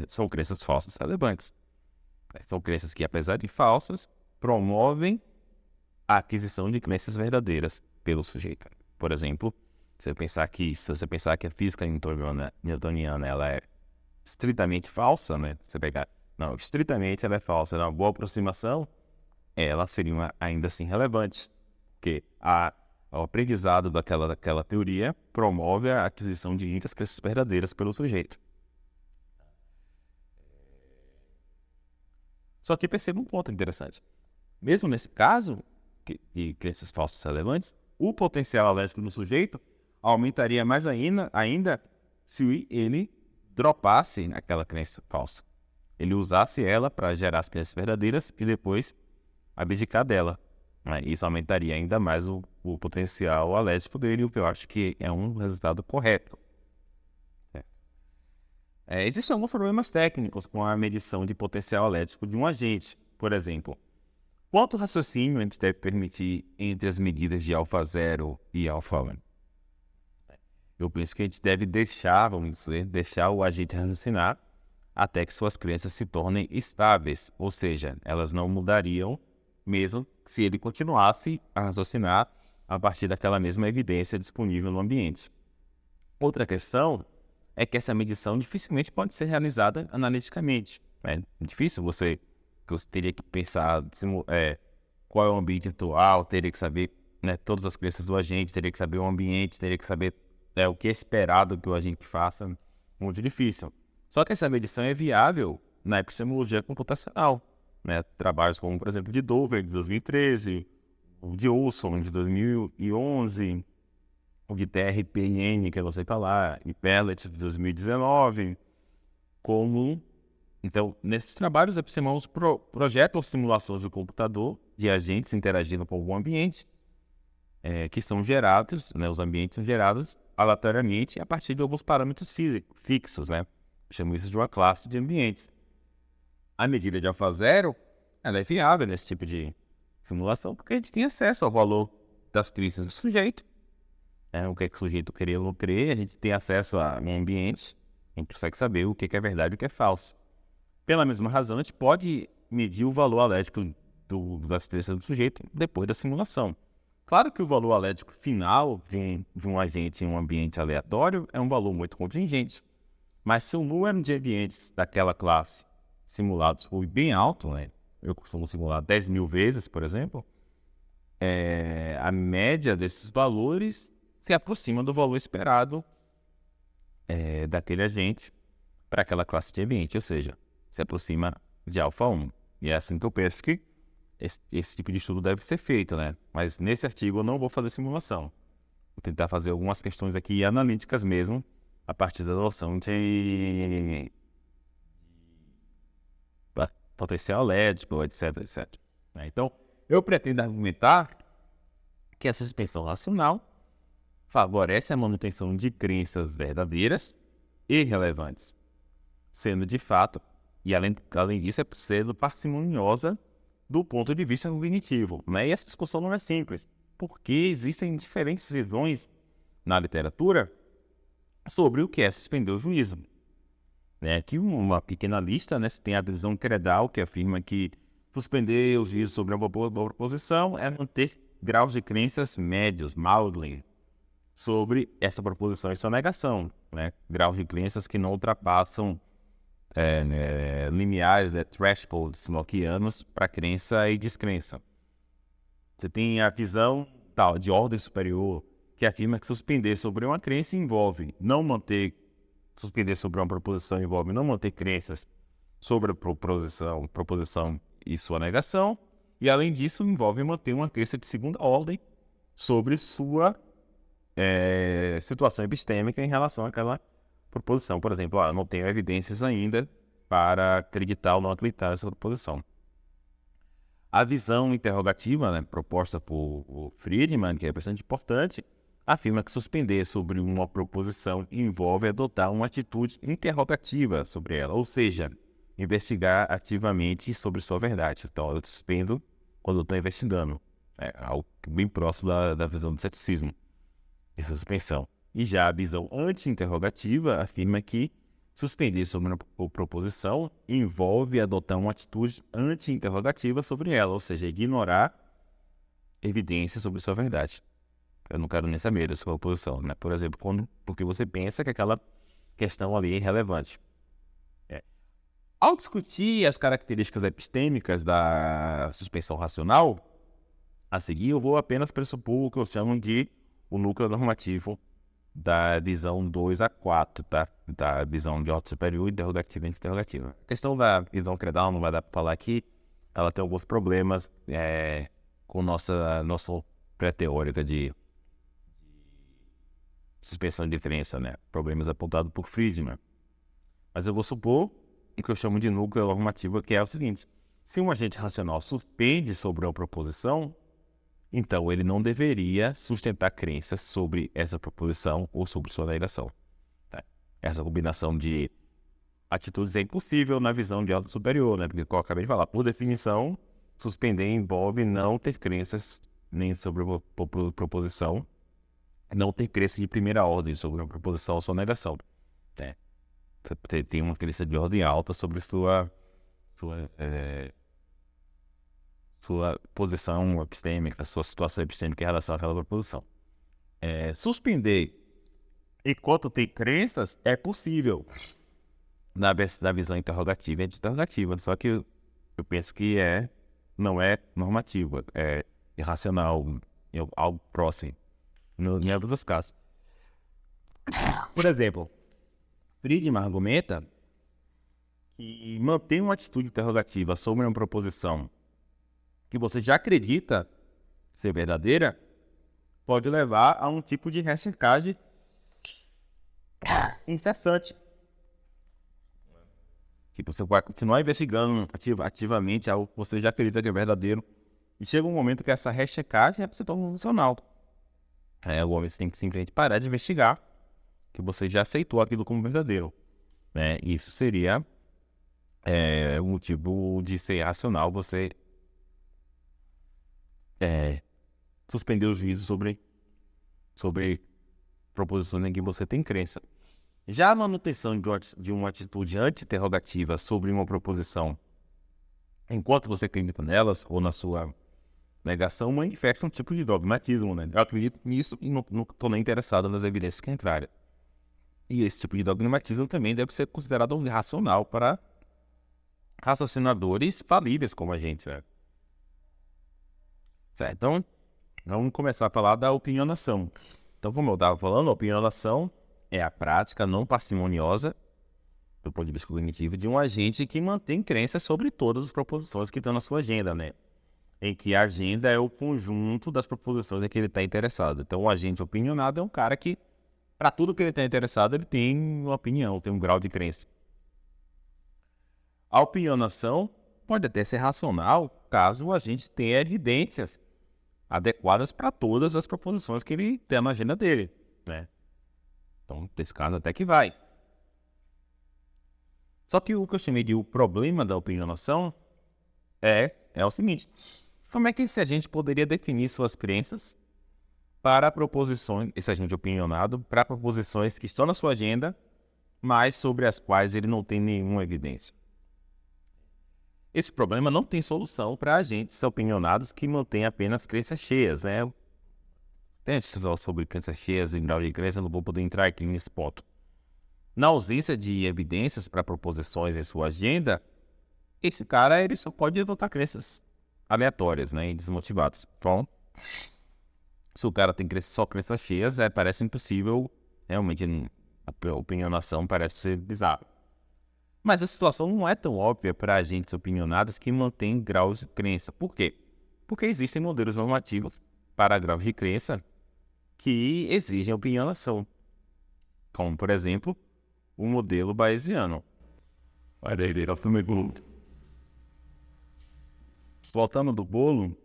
são crenças falsas relevantes. São crenças que, apesar de falsas, promovem a aquisição de crenças verdadeiras pelo sujeito. Por exemplo, se você pensar que a física newtoniana ela é estritamente falsa, né? Não, estritamente ela é falsa, é uma boa aproximação, ela seria ainda assim relevante, porque o aprendizado daquela teoria promove a aquisição de muitas crenças verdadeiras pelo sujeito. Só que perceba um ponto interessante. Mesmo nesse caso de crenças falsas relevantes, o potencial elétrico do sujeito aumentaria mais ainda se ele dropasse aquela crença falsa. Ele usasse ela para gerar as crenças verdadeiras e depois abdicar dela. Né? Isso aumentaria ainda mais o potencial elétrico dele, o que eu acho que é um resultado correto. Existem alguns problemas técnicos com a medição de potencial elétrico de um agente. Por exemplo, quanto raciocínio a gente deve permitir entre as medidas de α0 e α1? Eu penso que a gente deve deixar o agente raciocinar até que suas crenças se tornem estáveis, ou seja, elas não mudariam mesmo se ele continuasse a raciocinar a partir daquela mesma evidência disponível no ambiente. Outra questão é que essa medição dificilmente pode ser realizada analiticamente. É difícil você teria que pensar qual é o ambiente atual, teria que saber, né, todas as crenças do agente, teria que saber o ambiente, teria que saber o que é esperado que o agente faça. Muito difícil. Só que essa medição é viável na epistemologia computacional. Né? Trabalhos como, por exemplo, de Dover, de 2013, o de Olson, de 2011, o de TRPN, que eu não sei falar, e Pellet, de 2019, Então, nesses trabalhos, epistemólogos projetam simulações do computador de agentes interagindo com algum ambiente, que são gerados, né, os ambientes são gerados aleatoriamente a partir de alguns parâmetros fixos, né? Chamo isso de uma classe de ambientes. A medida de α0, ela é viável nesse tipo de simulação, porque a gente tem acesso ao valor das crenças do sujeito, o que é que o sujeito crê ou não crê, a gente tem acesso a um ambiente, a gente consegue saber o que é verdade e o que é falso. Pela mesma razão, a gente pode medir o valor elétrico das crenças do sujeito depois da simulação. Claro que o valor elétrico final de um agente em um ambiente aleatório é um valor muito contingente, mas se o número de ambientes daquela classe simulados for bem alto, né? Eu costumo simular 10 mil vezes, por exemplo, a média desses valores se aproxima do valor esperado daquele agente para aquela classe de ambiente, ou seja, se aproxima de α1. E é assim que eu penso que esse tipo de estudo deve ser feito, né? Mas nesse artigo eu não vou fazer simulação. Vou tentar fazer algumas questões aqui analíticas mesmo, a partir da noção de potencial elétrico, etc, etc. Então, eu pretendo argumentar que a suspensão racional favorece a manutenção de crenças verdadeiras e relevantes, sendo de fato, e além disso, sendo parcimoniosa do ponto de vista cognitivo. E essa discussão não é simples, porque existem diferentes visões na literatura sobre o que é suspender o juízo. né? Aqui uma pequena lista, né? Você tem a visão credal, que afirma que suspender o juízo sobre uma proposição é manter graus de crenças médios, mildly, sobre essa proposição e sua negação, né? Graus de crenças que não ultrapassam limiares, thresholds lockeanos para crença e descrença. Você tem a visão tal de ordem superior, que afirma que suspender sobre uma crença envolve não manter, suspender sobre uma proposição envolve não manter crenças sobre a proposição e sua negação, e além disso envolve manter uma crença de segunda ordem sobre sua situação epistêmica em relação àquela proposição. Por exemplo, eu não tenho evidências ainda para acreditar ou não acreditar nessa proposição. A visão interrogativa, né, proposta por Friedman, que é bastante importante, afirma que suspender sobre uma proposição envolve adotar uma atitude interrogativa sobre ela, ou seja, investigar ativamente sobre sua verdade. Então, eu suspendo quando eu estou investigando. É algo bem próximo da visão do ceticismo e suspensão. E já a visão anti-interrogativa afirma que suspender sobre uma proposição envolve adotar uma atitude anti-interrogativa sobre ela, ou seja, ignorar evidências sobre sua verdade. Eu não quero nem saber dessa proposição, né? Por exemplo, porque você pensa que aquela questão ali é irrelevante. Ao discutir as características epistêmicas da suspensão racional, a seguir eu vou apenas pressupor o que eu chamo de o núcleo normativo da visão 2 a 4, tá? Da visão de ordem superior, interrogativa e interrogativa. A questão da visão credal não vai dar para falar aqui, ela tem alguns problemas com nossa pré-teórica de suspensão de crença, né? Problemas apontados por Friedman. Mas eu vou supor o que eu chamo de núcleo normativo, que é o seguinte: se um agente racional suspende sobre uma proposição, então ele não deveria sustentar crenças sobre essa proposição ou sobre sua negação. Tá? Essa combinação de atitudes é impossível na visão de ordem superior, né? Porque, como eu acabei de falar, por definição, suspender envolve não ter crenças nem sobre uma proposição, não ter crença de primeira ordem sobre uma proposição ou sua negação. Né? Tem uma crença de ordem alta sobre sua posição epistêmica, sua situação epistêmica em relação àquela proposição. Suspender enquanto tem crenças é possível na visão interrogativa e interrogativa, só que eu penso que não é normativo, é irracional, é algo próximo, em ambos os casos. Por exemplo, Friedman argumenta que manter uma atitude interrogativa sobre uma proposição que você já acredita ser verdadeira pode levar a um tipo de rechecagem incessante. Tipo, você vai continuar investigando ativamente algo que você já acredita que é verdadeiro, e chega um momento que essa rechecagem se torna funcional. O homem tem que simplesmente parar de investigar que você já aceitou aquilo como verdadeiro. Né? Isso seria um motivo de ser racional você suspender o juízo sobre proposições em que você tem crença. Já a manutenção de uma atitude anti-interrogativa sobre uma proposição, enquanto você acredita nelas ou na sua negação, manifesta um tipo de dogmatismo. Né? Eu acredito nisso e não estou nem interessado nas evidências contrárias. E esse tipo de dogmatismo também deve ser considerado irracional para raciocinadores falíveis como a gente. Né? Certo? Então, vamos começar a falar da opinionação. Então, como eu estava falando, a opinionação é a prática não parcimoniosa, do ponto de vista cognitivo, de um agente que mantém crenças sobre todas as proposições que estão na sua agenda, né? Em que a agenda é o conjunto das proposições em que ele está interessado. Então, o agente opinionado é um cara que, para tudo que ele está interessado, ele tem uma opinião, tem um grau de crença. A opinionação pode até ser racional, caso o agente tenha evidências adequadas para todas as proposições que ele tem na agenda dele, né? Então, nesse caso até que vai. Só que o que eu chamei de o problema da opinionação é o seguinte: como é que esse agente poderia definir suas crenças para proposições, esse agente opinionado, para proposições que estão na sua agenda, mas sobre as quais ele não tem nenhuma evidência. Esse problema não tem solução para agentes opinionados que mantêm apenas crenças cheias, né? Tem discussão sobre crenças cheias e grau de crença, eu não vou poder entrar aqui nesse ponto. Na ausência de evidências para proposições em sua agenda, esse cara ele só pode adotar crenças aleatórias, né, e desmotivadas. Então, se o cara tem só crenças cheias, parece impossível, realmente a opinionação parece ser bizarra. Mas a situação não é tão óbvia para agentes opinionados que mantêm graus de crença. Por quê? Porque existem modelos normativos para graus de crença que exigem opinionação, como, por exemplo, o modelo bayesiano. Voltando do bolo,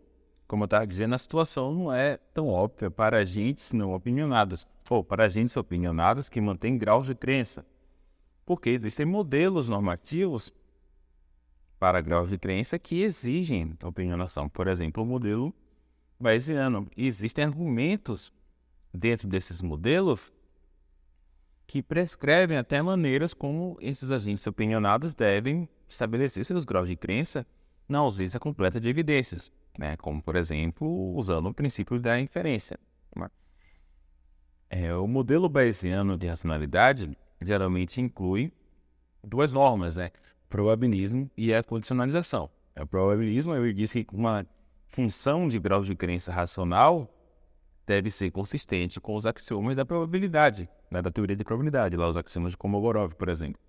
como eu estava dizendo, a situação não é tão óbvia para agentes não opinionados, ou para agentes opinionados que mantêm graus de crença, porque existem modelos normativos para graus de crença que exigem opinionação. Por exemplo, o modelo bayesiano. E existem argumentos dentro desses modelos que prescrevem até maneiras como esses agentes opinionados devem estabelecer seus graus de crença na ausência completa de evidências, né? Como, por exemplo, usando o princípio da inferência. O modelo bayesiano de racionalidade geralmente inclui duas normas, né? Probabilismo e a condicionalização. O probabilismo, ele diz que uma função de grau de crença racional deve ser consistente com os axiomas da probabilidade, né, da teoria de probabilidade, lá os axiomas de Kolmogorov, por exemplo.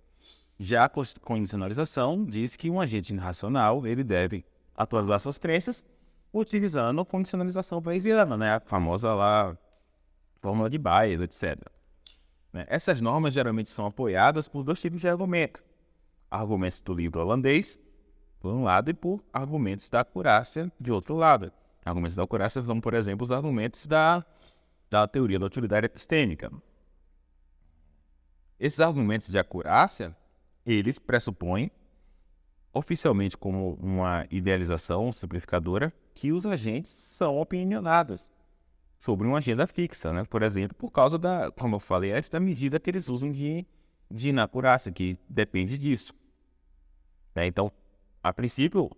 Já a condicionalização diz que um agente racional ele deve atualizar suas crenças utilizando a condicionalização bayesiana, né, a famosa lá fórmula de Bayes, etc. Essas normas geralmente são apoiadas por dois tipos de argumento. Argumentos do livro holandês, por um lado, e por argumentos da acurácia, de outro lado. Argumentos da acurácia são, por exemplo, os argumentos da teoria da utilidade epistêmica. Esses argumentos de acurácia, eles pressupõem, oficialmente como uma idealização simplificadora, que os agentes são opinionados sobre uma agenda fixa, né? Por exemplo, por causa da, como eu falei antes, da medida que eles usam de inacurácia, que depende disso. Então, a princípio,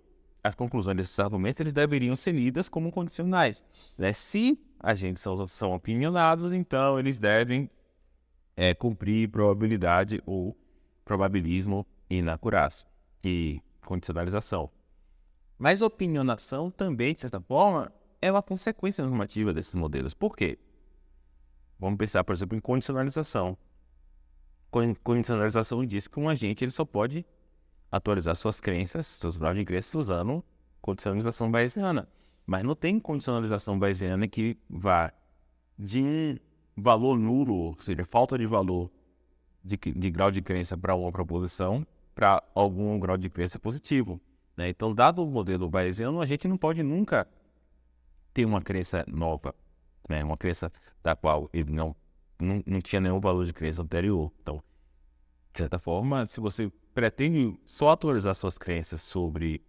as conclusões desses argumentos eles deveriam ser lidas como condicionais. Se agentes são opinionados, então eles devem cumprir probabilidade ou probabilismo e inacurácia e condicionalização. Mas opinionação também, de certa forma, é uma consequência normativa desses modelos. Por quê? Vamos pensar, por exemplo, em condicionalização. Condicionalização diz que um agente ele só pode atualizar suas crenças, seus graus de crença usando condicionalização bayesiana. Mas não tem condicionalização bayesiana que vá de valor nulo, ou seja, falta de valor de grau de crença para uma proposição, para algum grau de crença positivo. Né? Então, dado o modelo bayesiano, a gente não pode nunca ter uma crença nova, né? Uma crença da qual ele não tinha nenhum valor de crença anterior. Então, de certa forma, se você pretende só atualizar suas crenças sobre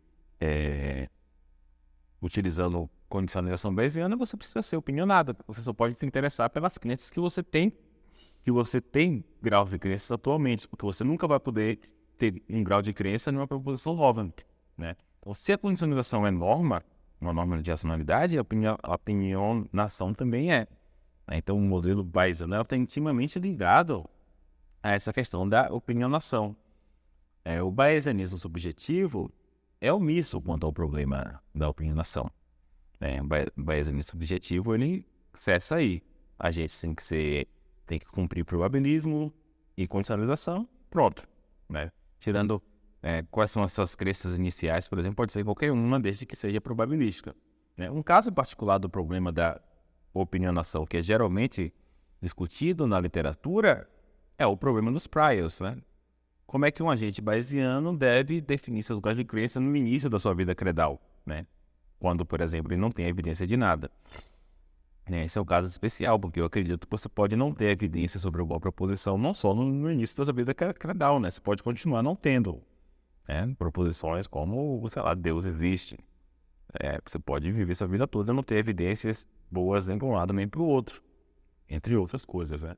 utilizando condicionalização bayesiana, você precisa ser opinionado. Você só pode se interessar pelas crenças que você tem grau de crença atualmente, porque você nunca vai poder ter um grau de crença numa proposição nova, né? Então, se a condicionalização é norma, uma norma de racionalidade, a opinionação também é. Né? Então, o modelo bayesiano está intimamente ligado a essa questão da opinionação. O bayesianismo subjetivo é omisso quanto ao problema da opinionação. O bayesianismo subjetivo, ele cessa aí. A gente tem que cumprir probabilismo e condicionalização, pronto. Né? Tirando quais são as suas crenças iniciais, por exemplo, pode ser qualquer uma, desde que seja probabilística. Um caso particular do problema da opinionação, que é geralmente discutido na literatura, é o problema dos priors, né? Como é que um agente bayesiano deve definir seus graus de crença no início da sua vida credal, né? Quando, por exemplo, ele não tem evidência de nada. Esse é um caso especial, porque eu acredito que você pode não ter evidência sobre alguma proposição, não só no início da sua vida credal, né? Você pode continuar não tendo proposições como, sei lá, Deus existe. Você pode viver sua vida toda e não ter evidências boas nem para um lado nem para o outro, entre outras coisas, né?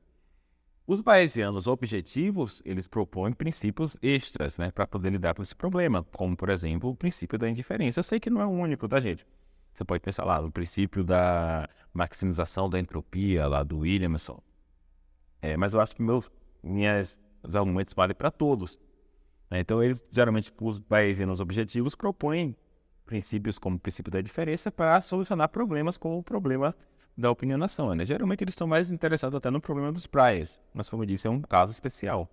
Os bayesianos objetivos, eles propõem princípios extras, né, para poder lidar com esse problema, como, por exemplo, o princípio da indiferença. Eu sei que não é o único, tá, gente? Você pode pensar lá no princípio da maximização da entropia, lá do Williamson. Mas eu acho que os argumentos valem para todos, né? Então, eles, geralmente, os bayesianos objetivos propõem princípios como o princípio da diferença para solucionar problemas como o problema da opinionação, né? Geralmente eles estão mais interessados até no problema dos priors, mas como eu disse, é um caso especial.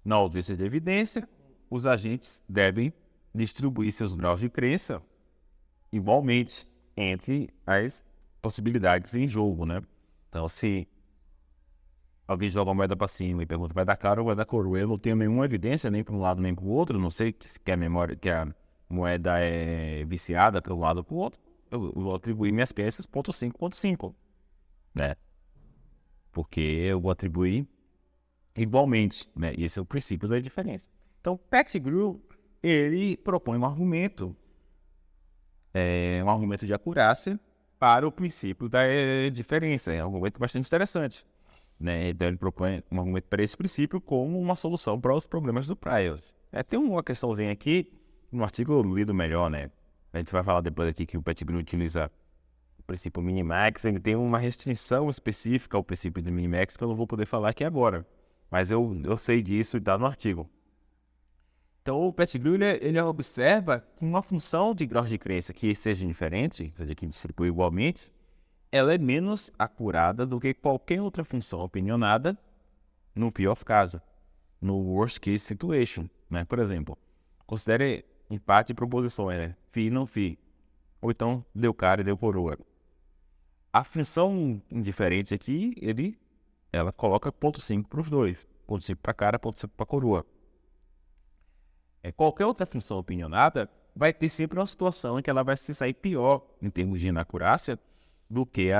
Na ausência de evidência, os agentes devem distribuir seus graus de crença igualmente entre as possibilidades em jogo, né? Então, se alguém joga uma moeda para cima e pergunta, vai dar cara ou vai dar coroa? Eu não tenho nenhuma evidência, nem para um lado nem para o outro, não sei que a memória, que a moeda é viciada para um lado ou para o outro, eu vou atribuir minhas peças ponto 5, né? Porque eu vou atribuir igualmente, né? E esse é o princípio da diferença. Então, Pettigrew, ele propõe um argumento de acurácia para o princípio da diferença. É um argumento bastante interessante, né? Então, ele propõe um argumento para esse princípio como uma solução para os problemas do priors. Tem uma questãozinha aqui, no artigo lido melhor, né? A gente vai falar depois aqui que o Pettigrew utiliza o princípio minimax, ele tem uma restrição específica ao princípio de minimax que eu não vou poder falar aqui agora. Mas eu sei disso e está no artigo. Então, o Pettigrew, ele observa que uma função de grau de crença que seja diferente, seja que distribui igualmente, ela é menos acurada do que qualquer outra função opinionada no pior caso, no worst case situation, né? Por exemplo, considere empate de proposições, né? Φ não Φ, ou então deu cara e deu coroa. A função indiferente aqui, ela coloca ponto 5 para os dois, ponto 5 para cara, ponto 5 para coroa. Qualquer outra função opinionada vai ter sempre uma situação em que ela vai se sair pior em termos de inacurácia do que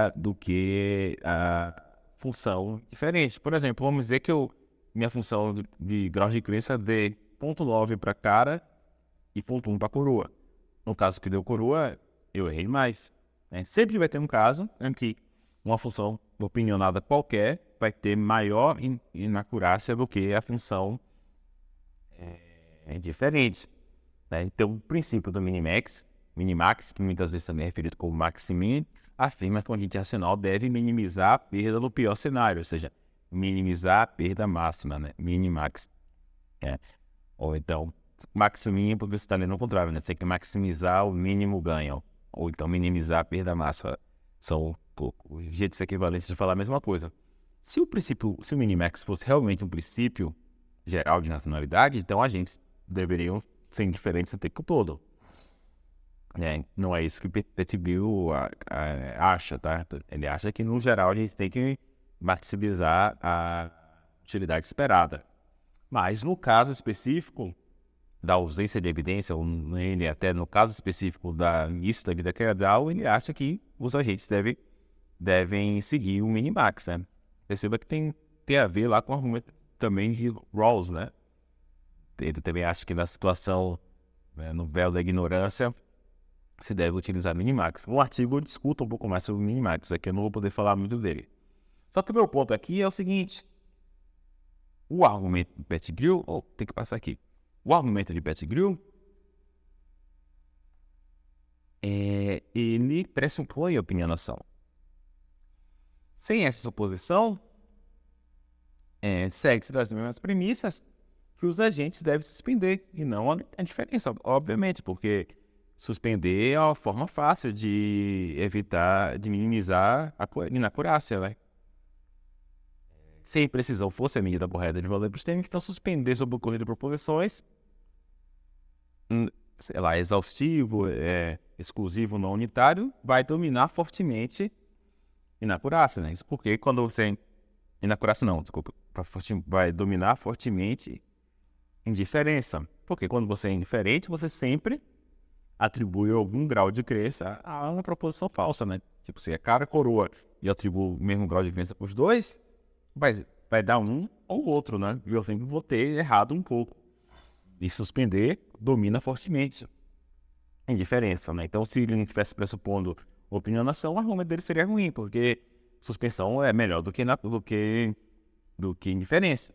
a função diferente. Por exemplo, vamos dizer que minha função de grau de crença dê ponto 9 para cara e ponto 1 para coroa. No caso que deu coroa, eu errei mais, né? Sempre vai ter um caso em que uma função opinionada qualquer vai ter maior inacurácia do que a função diferente, né? Então, o princípio do minimax, que muitas vezes também é referido como maximin, afirma que o agente racional deve minimizar a perda no pior cenário, ou seja, minimizar a perda máxima, né? Minimax. Ou então, maximin, porque você está lendo o contrário, né? Você tem que maximizar o mínimo ganho, ou então minimizar a perda máxima. São jeitos equivalentes de falar a mesma coisa. Se o minimax fosse realmente um princípio geral de racionalidade, então agentes deveriam ser indiferentes o tempo todo. Não é isso que Pettigrew acha, tá? Ele acha que, no geral, a gente tem que maximizar a utilidade esperada. Mas, no caso específico da ausência de evidência, ou ele até no caso específico da início da vida causal, ele acha que os agentes devem seguir o minimax, né? Perceba que tem a ver lá com o argumento também de Rawls, né? Ele também acha que na situação, né, no véu da ignorância, se deve utilizar minimax. No artigo eu discuto um pouco mais sobre o minimax, aqui eu não vou poder falar muito dele. Só que o meu ponto aqui é o seguinte: o argumento de Pettigrew, tem que passar aqui. O argumento de Pettigrew, ele pressupõe a opinionação. Sem essa suposição, segue-se das mesmas premissas que os agentes devem suspender, e não a diferença, obviamente, porque suspender é uma forma fácil de evitar, de minimizar a inacurácia, né? Se a imprecisão fosse a medida correta de valor epistêmico, então suspender sobre o ocorrer de proposições, sei lá, exaustivo, exclusivo, não unitário, vai dominar fortemente inacurácia, né? Isso porque quando você... Inacurácia não, desculpa. Vai dominar fortemente indiferença. Porque quando você é indiferente, você sempre atribui algum grau de crença a uma proposição falsa, né? Tipo, se é cara, coroa, e eu atribuo o mesmo grau de crença para os dois, vai dar um ou outro, né? E eu sempre vou ter errado um pouco. E suspender domina fortemente indiferença, né? Então, se ele não estivesse pressupondo opinionação, o argumento dele seria ruim, porque suspensão é melhor do que do que indiferença.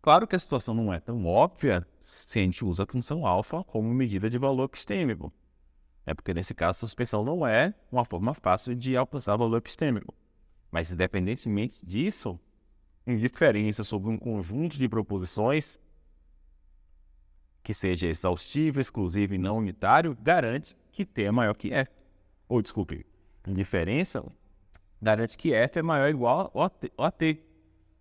Claro que a situação não é tão óbvia se a gente usa a função alfa como medida de valor epistêmico. É porque, nesse caso, a suspensão não é uma forma fácil de alcançar o valor epistêmico. Mas, independentemente disso, indiferença sobre um conjunto de proposições que seja exaustivo, exclusivo e não unitário, garante que T é maior que F. Ou, desculpe, indiferença garante que F é maior ou igual a T.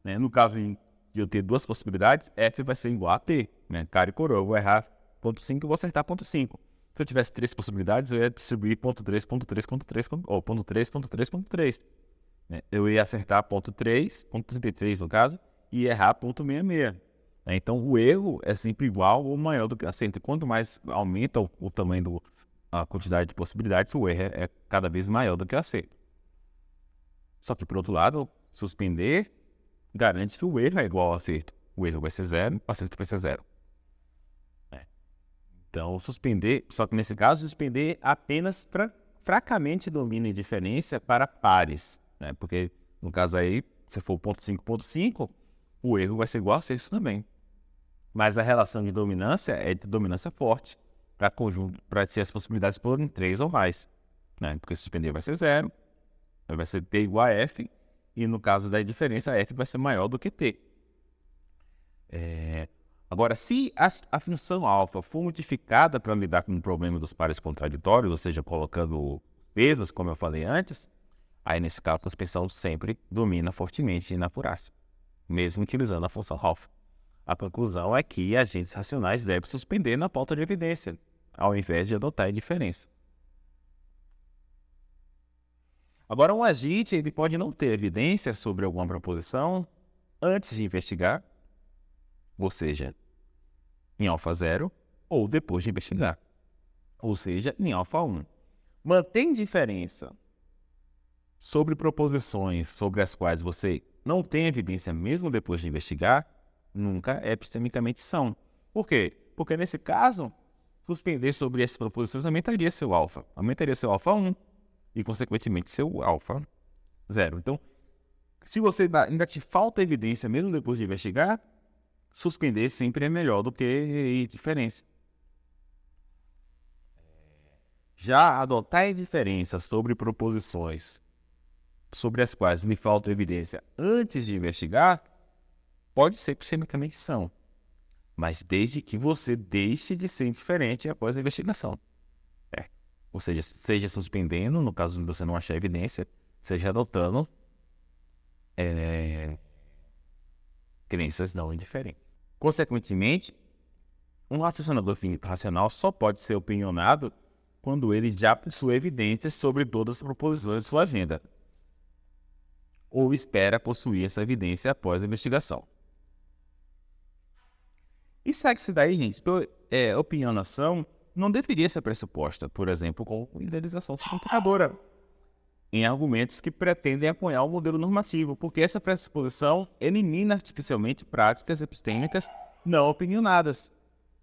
Né? No caso de eu ter duas possibilidades, F vai ser igual a T. Né? Cara e coroa, eu vou errar ponto 5 e vou acertar ponto 5. Se eu tivesse três possibilidades, eu ia distribuir ponto 3, ponto 3, ponto 3, ou ponto 3, ponto 3, ponto 3. Né? Eu ia acertar ponto 3, ponto 33 no caso, e errar ponto 66. Né? Então, o erro é sempre igual ou maior do que o acerto. E quanto mais aumenta o tamanho a quantidade de possibilidades, o erro é cada vez maior do que o acerto. Só que, por outro lado, suspender garante que o erro é igual ao acerto. O erro vai ser 0, o acerto vai ser 0. Então, suspender, só que nesse caso, suspender apenas fracamente domina indiferença para pares. Né? Porque, no caso aí, se for 0,5, o erro vai ser igual ao acerto também. Mas a relação de dominância é de dominância forte para conjunto, para se as possibilidades forem 3 ou mais. Né? Porque suspender vai ser 0, vai ser T igual a F, e no caso da indiferença, F vai ser maior do que T. Agora, se a função alfa for modificada para lidar com o problema dos pares contraditórios, ou seja, colocando pesos, como eu falei antes, aí nesse caso a suspensão sempre domina fortemente na acurácia, mesmo utilizando a função alfa. A conclusão é que agentes racionais devem suspender na falta de evidência, ao invés de adotar a indiferença. Agora, um agente ele pode não ter evidência sobre alguma proposição antes de investigar, ou seja, em alfa 0, ou depois de investigar, ou seja, em alfa 1. Mantém diferença sobre proposições sobre as quais você não tem evidência mesmo depois de investigar, nunca é epistemicamente são. Por quê? Porque nesse caso, suspender sobre essas proposições aumentaria seu alfa 1 e, consequentemente, seu alfa 0. Então, se você ainda te falta evidência mesmo depois de investigar, suspender sempre é melhor do que indiferença. Já adotar indiferença sobre proposições sobre as quais lhe falta evidência antes de investigar, pode ser epistemicamente são, mas desde que você deixe de ser indiferente após a investigação. Ou seja suspendendo, no caso de você não achar evidência, seja adotando crenças não indiferentes. Consequentemente, um raciocinador finito racional só pode ser opinionado quando ele já possui evidências sobre todas as proposições de sua agenda, ou espera possuir essa evidência após a investigação. E segue-se daí, gente, que opinionação não deveria ser pressuposta, por exemplo, com idealização simplificadora, em argumentos que pretendem apoiar o modelo normativo, porque essa pressuposição elimina artificialmente práticas epistêmicas não opinionadas,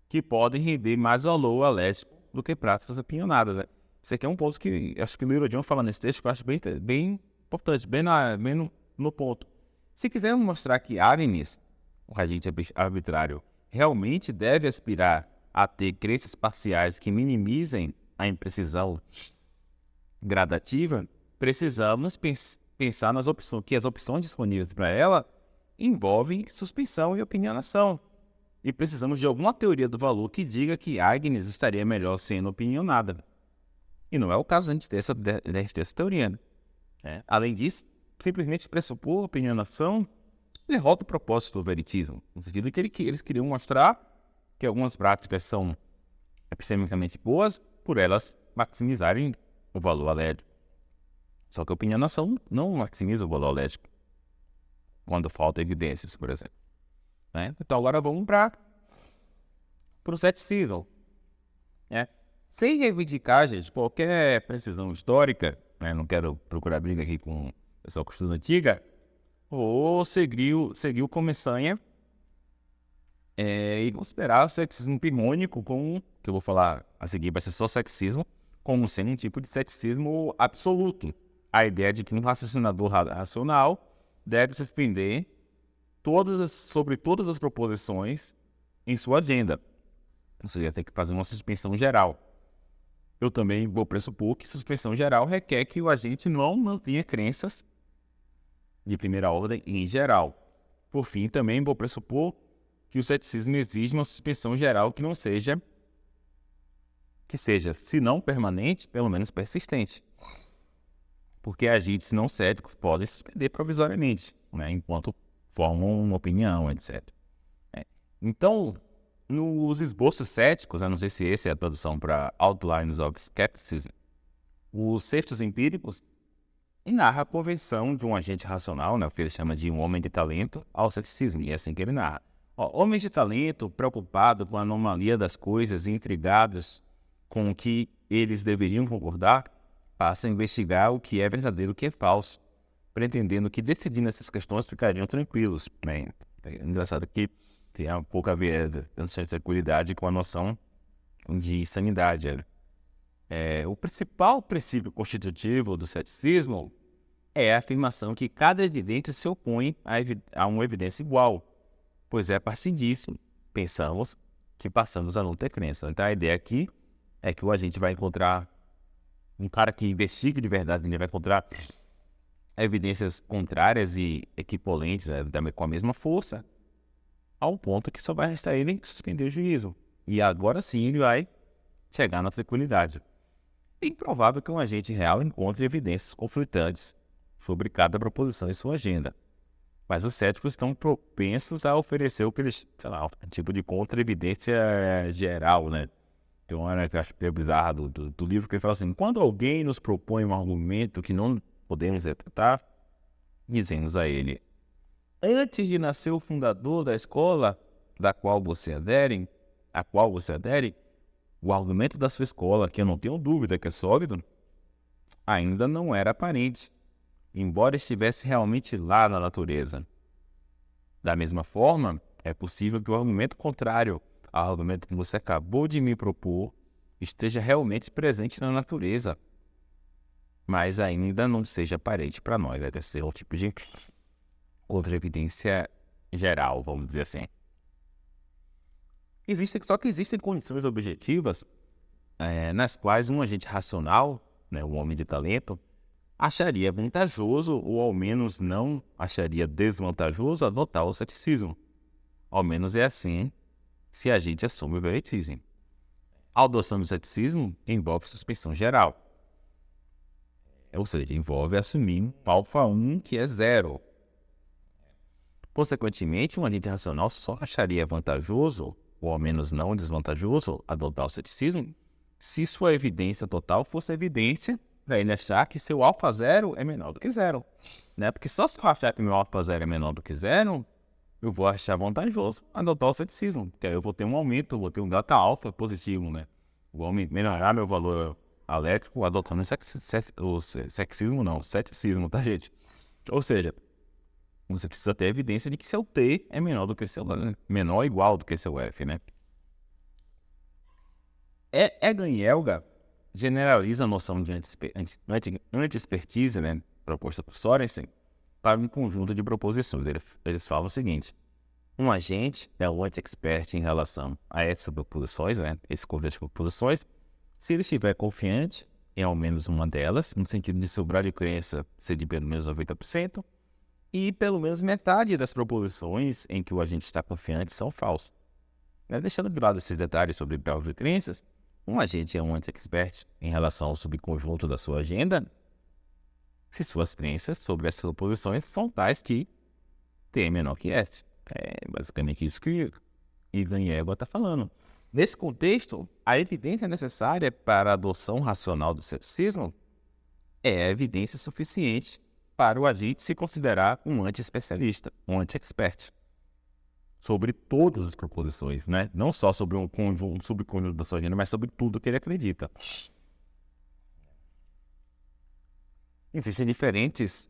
que podem render mais valor alético do que práticas opinionadas. Né? Isso aqui é um ponto que acho que o Leroy fala nesse texto que eu acho bem importante, bem no ponto. Se quisermos mostrar que Arrhenius, o agente arbitrário, realmente deve aspirar a ter crenças parciais que minimizem a imprecisão gradativa, precisamos pensar nas opções, que as opções disponíveis para ela envolvem suspensão e opinionação. E precisamos de alguma teoria do valor que diga que Agnes estaria melhor sendo opinionada. E não é o caso de a gente ter essa teoria. Né? Além disso, simplesmente pressupor opinionação derrota o propósito do veritismo, no sentido que eles queriam mostrar que algumas práticas são epistemicamente boas por elas maximizarem o valor alético. Só que a opinionação não maximiza o valor alético quando falta evidências, por exemplo. Né? Então agora vamos para o ceticismo. Né? Sem reivindicar, gente, qualquer precisão histórica, né? Não quero procurar briga aqui com o pessoal com estudo antiga, ou seguiu com Messanha e considerar o ceticismo pirrônico como, que eu vou falar a seguir, vai ser só ceticismo, como sendo um tipo de ceticismo absoluto. A ideia de que um raciocinador racional deve suspender sobre todas as proposições em sua agenda. Você ia ter que fazer uma suspensão geral. Eu também vou pressupor que suspensão geral requer que o agente não mantenha crenças de primeira ordem em geral. Por fim, também vou pressupor que o ceticismo exige uma suspensão geral que seja, se não permanente, pelo menos persistente. Porque agentes não céticos podem suspender provisoriamente, né, enquanto formam uma opinião, etc. Então, nos esboços céticos, eu não sei se essa é a tradução para Outlines of Skepticism, os textos empíricos narra a conversão de um agente racional, né, o que ele chama de um homem de talento, ao ceticismo, e é assim que ele narra. Homens de talento, preocupados com a anomalia das coisas e intrigados com o que eles deveriam concordar, passam a investigar o que é verdadeiro e o que é falso, pretendendo que decidindo essas questões ficariam tranquilos. Né? É engraçado que tem um pouco a ver essa tranquilidade com a noção de sanidade. O principal princípio constitutivo do ceticismo é a afirmação que cada evidência se opõe a uma evidência igual, pois é a partir disso, pensamos, que passamos a não ter crença. Então a ideia aqui é que o agente vai encontrar, um cara que investiga de verdade, ele vai encontrar evidências contrárias e equivalentes, né, com a mesma força, ao ponto que só vai restar ele suspender o juízo. E agora sim ele vai chegar na tranquilidade. É improvável que um agente real encontre evidências conflitantes sobre cada proposição em sua agenda. Mas os céticos estão propensos a oferecer o que eles, um tipo de contra-evidência geral, né? Tem uma hora que eu acho meio bizarra do livro que ele fala assim: quando alguém nos propõe um argumento que não podemos refutar, dizemos a ele: antes de nascer o fundador da escola a qual você adere, o argumento da sua escola, que eu não tenho dúvida que é sólido, ainda não era aparente, embora estivesse realmente lá na natureza. Da mesma forma, é possível que o argumento contrário ao argumento que você acabou de me propor esteja realmente presente na natureza, mas ainda não seja aparente para nós. Deve ser um tipo de contra-evidência geral, vamos dizer assim. Só que existem condições objetivas nas quais um agente racional, né, um homem de talento, acharia vantajoso ou ao menos não acharia desvantajoso adotar o ceticismo. Ao menos é assim se a gente assume o veritismo. A adoção do ceticismo envolve suspensão geral. Ou seja, envolve assumir um alfa 1 que é zero. Consequentemente, um agente racional só acharia vantajoso, ou ao menos não desvantajoso, adotar o ceticismo se sua evidência total fosse evidência para ele achar que seu alfa zero é menor do que zero. Né? Porque só se eu achar que meu alfa zero é menor do que zero, eu vou achar vantajoso adotar o ceticismo. Porque aí eu vou ter um aumento, vou ter um delta alfa positivo, né? Vou melhorar meu valor elétrico adotando o ceticismo, tá, gente? Ou seja, você precisa ter evidência de que seu T é menor do que seu menor ou igual do que seu F, né? Egan e Elgar generaliza a noção de anti-expertise, né, proposta por Sorensen, para um conjunto de proposições. Eles falam o seguinte: um agente é um anti-expert em relação a essas proposições, né, esse conjunto de proposições, se ele estiver confiante em ao menos uma delas, no sentido de seu grau de crença ser de pelo menos 90%, e pelo menos metade das proposições em que o agente está confiante são falsas. Deixando de lado esses detalhes sobre grau de crenças, um agente é um anti-expert em relação ao subconjunto da sua agenda se suas crenças sobre essas proposições são tais que T é menor que F. É basicamente isso que Egan e Elgar está falando. Nesse contexto, a evidência necessária para a adoção racional do ceticismo é a evidência suficiente para o agente se considerar um anti-especialista, um anti-expert, sobre todas as proposições, né? Não só sobre um subconjunto da sua agenda, mas sobre tudo que ele acredita. Existem diferentes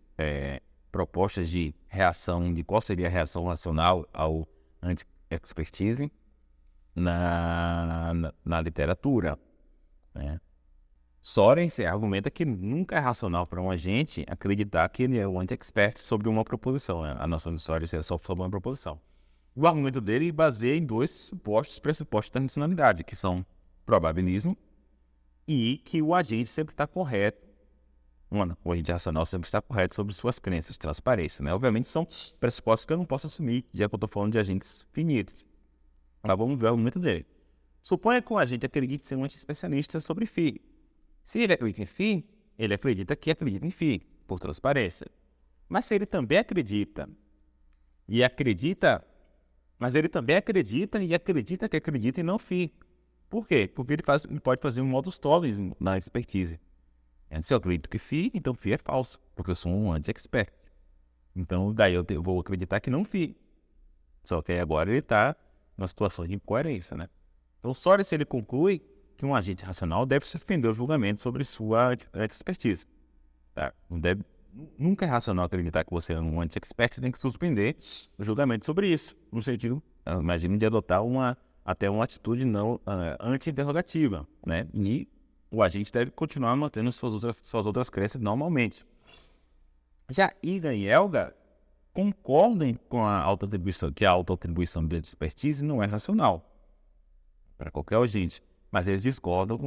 propostas de reação, de qual seria a reação racional ao anti-expertise na literatura, né? Sorensen argumenta que nunca é racional para um agente acreditar que ele é o anti-expert sobre uma proposição, né? A noção de Sorensen é só sobre uma proposição. O argumento dele baseia em dois pressupostos da racionalidade, que são probabilismo e que o agente sempre está correto. O agente racional sempre está correto sobre suas crenças, transparência, né? Obviamente são pressupostos que eu não posso assumir, já que eu estou falando de agentes finitos. Mas vamos ver o argumento dele. Suponha que um agente acredite ser um anti-especialista sobre φ. Se ele acredita em φ, ele acredita em φ, por transparência. Mas se ele também acredita, mas ele também acredita que acredita em não φ. Por quê? Porque ele pode fazer um modus tollens na expertise. Se eu acredito que φ, então φ é falso, porque eu sou um anti-expert. Então, daí eu vou acreditar que não φ. Só que aí agora ele está numa situação de incoerência, né? Então, só se ele conclui que um agente racional deve suspender o julgamento sobre sua expertise. Tá? Nunca é racional acreditar que você é um anti-expert, você tem que suspender o julgamento sobre isso. No sentido, imagine, de adotar até uma atitude não anti-interrogativa, né? E o agente deve continuar mantendo suas outras crenças normalmente. Já Igan e Elgar concordam com a autoatribuição, que a autoatribuição de expertise não é racional para qualquer agente, mas eles discordam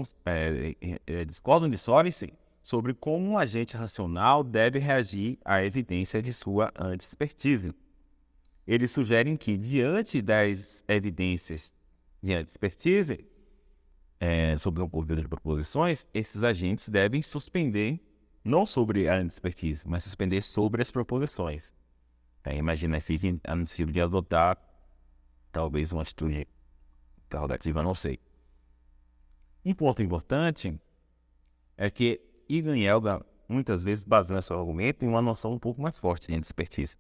de Sorensen sobre como um agente racional deve reagir à evidência de sua anti-expertise. Eles sugerem que, diante das evidências de anti-expertise, sobre um conjunto de proposições, esses agentes devem suspender, não sobre a anti-expertise, mas suspender sobre as proposições. Imagina, fiquem no sentido de adotar talvez uma atitude interrogativa, não sei. Um ponto importante é que Igan e Elgar muitas vezes baseiam seu argumento em uma noção um pouco mais forte de expertise.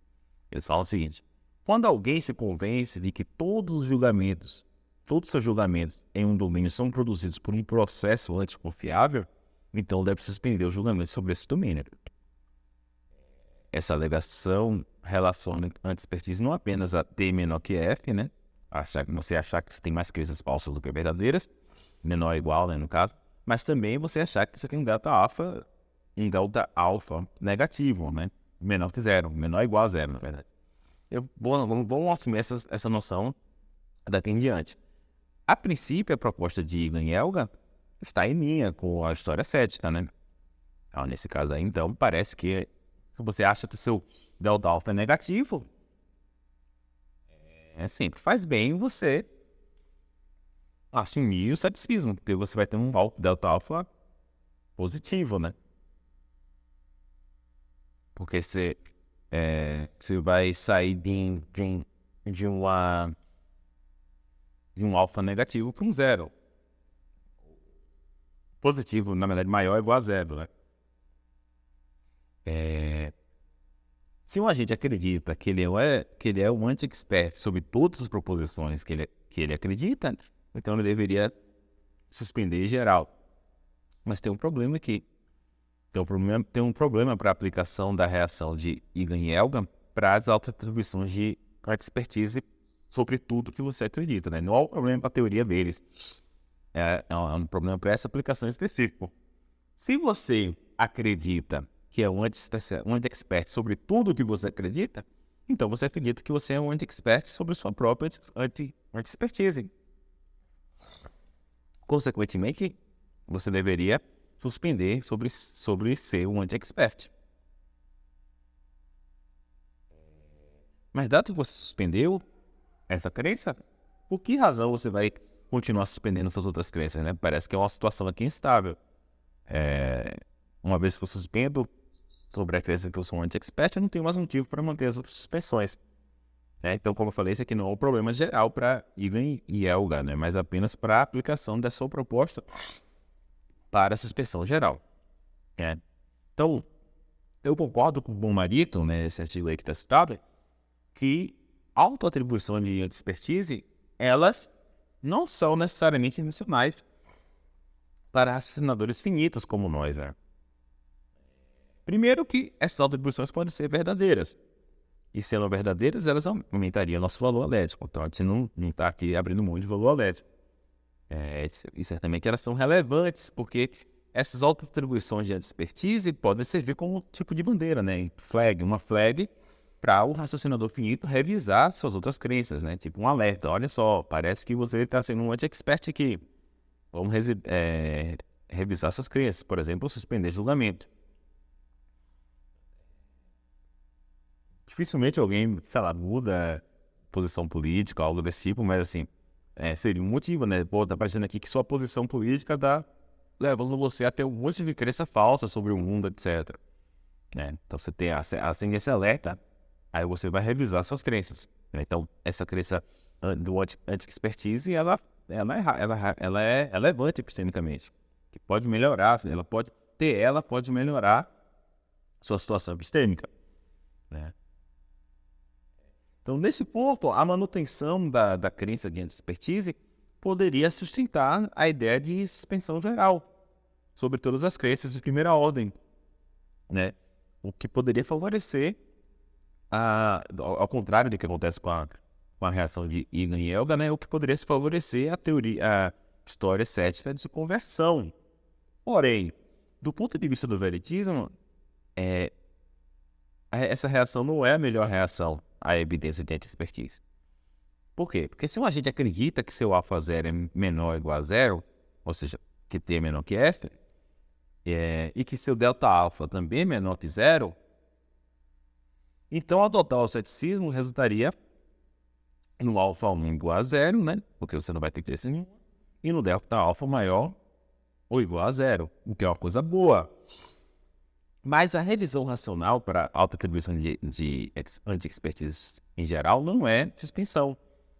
Eles falam o seguinte: quando alguém se convence de que todos os seus julgamentos em um domínio são produzidos por um processo anticonfiável, então deve suspender o julgamento sobre esse domínio. Essa alegação relaciona anti-expertise não apenas a T menor que F, né? Você achar que você tem mais crenças falsas do que verdadeiras, menor ou igual, né, no caso, mas também você achar que você tem um delta alfa negativo, né? Menor que zero, menor ou igual a zero, na verdade. Vamos assumir essa noção daqui em diante. A princípio, a proposta de Igan e Elgar está em linha com a história cética, né? Então, nesse caso aí, então, parece que se você acha que o seu delta alfa é negativo, sempre faz bem você assumir o ceticismo, porque você vai ter um delta alfa positivo, né? Porque você vai sair de um alfa negativo para um zero. Positivo, na verdade, maior ou igual a zero, né? Se um agente acredita que ele é um anti-expert sobre todas as proposições que ele acredita, então ele deveria suspender em geral. Mas tem um problema aqui. Tem um problema para a aplicação da reação de Igan e Elgar para as autoatribuições de expertise sobre tudo que você acredita, né? Não é um problema para a teoria deles. É um problema para essa aplicação específica. Se você acredita que é um anti-expert sobre tudo que você acredita, então você acredita que você é um anti-expert sobre sua própria anti-expertise. Consequentemente, você deveria suspender sobre ser um anti-expert. Mas dado que você suspendeu essa crença, por que razão você vai continuar suspendendo suas outras crenças, né? Parece que é uma situação aqui instável. Uma vez que eu suspendo sobre a crença que eu sou um anti-expert, eu não tenho mais motivo para manter as outras suspensões. Então, como eu falei, esse aqui não é um problema geral para Igan e Elgar, né? Mas apenas para a aplicação da sua proposta para a suspensão geral. Então, eu concordo com o Bonmarito, né, esse artigo aí que está citado, que autoatribuição de expertise, elas não são necessariamente intencionais para raciocinadores finitos como nós, né? Primeiro que essas autoatribuições podem ser verdadeiras. E sendo verdadeiras, elas aumentariam nosso valor alético. Então, a gente não está aqui abrindo mão de valor alético. E certamente elas são relevantes, porque essas autoatribuições de expertise podem servir como tipo de bandeira, né? Uma flag para o raciocinador finito revisar suas outras crenças, né? Tipo um alerta. Olha só, parece que você está sendo um anti-expert aqui. Vamos revisar suas crenças, por exemplo, suspender julgamento. Dificilmente alguém, sei lá, muda posição política, algo desse tipo, mas assim, seria um motivo, né? Pô, tá parecendo aqui que sua posição política tá levando você a ter um monte de crença falsa sobre o mundo, etc. Né? Então você tem acende esse alerta, aí você vai revisar suas crenças. Né? Então, essa crença do anti-expertise, ela é relevante epistemicamente. Que pode melhorar, ela pode melhorar sua situação epistêmica. Né? Então, nesse ponto, a manutenção da crença de anti-expertise poderia sustentar a ideia de suspensão geral sobre todas as crenças de primeira ordem, né? O que poderia favorecer, ao contrário do que acontece com a reação de Egan e Elgar, né? O que poderia favorecer a história cética de conversão. Porém, do ponto de vista do veritismo, essa reação não é a melhor reação à evidência de anti-expertise. Por quê? Porque se um agente acredita que seu alfa zero é menor ou igual a zero, ou seja, que T é menor que F, e que seu delta alfa também é menor que zero, então adotar o ceticismo resultaria no alfa 1 igual a zero, né? Porque você não vai ter crença nenhuma, e no delta alfa maior ou igual a zero, o que é uma coisa boa. Mas a revisão racional para autoatribuição de anti-expertise em geral não é suspensão,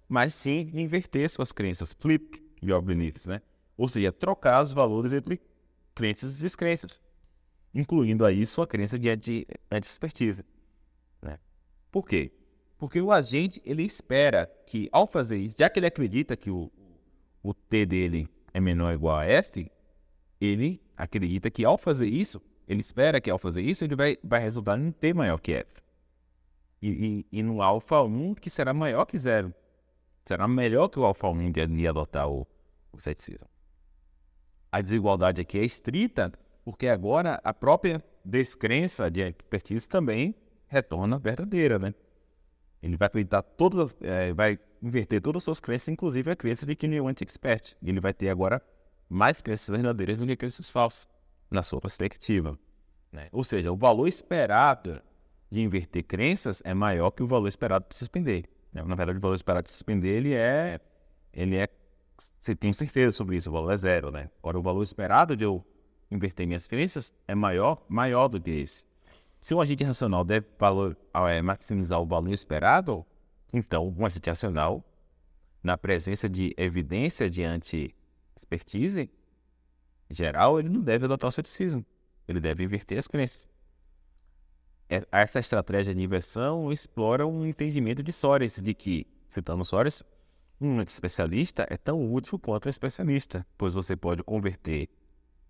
mas sim inverter suas crenças, flip your beliefs, né? Ou seja, trocar os valores entre crenças e descrenças, incluindo aí sua crença de anti-expertise. Né? Por quê? Porque o agente, ele espera que, ao fazer isso, já que ele acredita que o T dele é menor ou igual a F, ele acredita que, ao fazer isso, ele espera que, ao fazer isso, ele vai resultar em um T maior que F. E no alfa 1, que será maior que zero. Será melhor que o alfa 1 de adotar o ceticismo. A desigualdade aqui é estrita, porque agora a própria descrença de expertise também retorna verdadeira, né? Ele vai acreditar vai inverter todas as suas crenças, inclusive a crença de que ele é um anti-expert. E ele vai ter agora mais crenças verdadeiras do que crenças falsas, na sua perspectiva. Né? Ou seja, o valor esperado de inverter crenças é maior que o valor esperado de suspender. Né? Na verdade, o valor esperado de suspender, ele é você tem certeza sobre isso, o valor é zero, né? Agora, o valor esperado de eu inverter minhas crenças é maior do que esse. Se um agente racional deve maximizar o valor esperado, então, um agente racional, na presença de evidência de anti-expertise geral, ele não deve adotar o ceticismo. Ele deve inverter as crenças. Essa estratégia de inversão explora um entendimento de Soares, de que, citando Soares, um especialista é tão útil quanto um especialista, pois você pode converter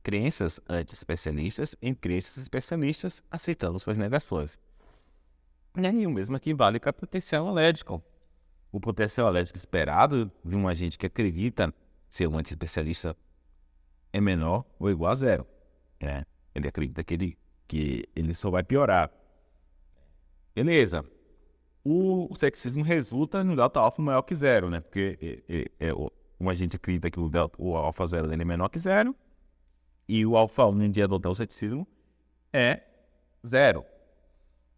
crenças anti-especialistas em crenças especialistas, aceitando suas negações. E o mesmo aqui vale para potencial alérgico. O potencial alérgico esperado de um agente que acredita ser um anti-especialista é menor ou igual a zero. Né? Ele acredita que ele só vai piorar. Beleza. O sexismo resulta no delta alfa maior que zero, né? Porque um agente acredita que o alfa zero ele é menor que zero e o alfa 1 de adotar o ceticismo é zero.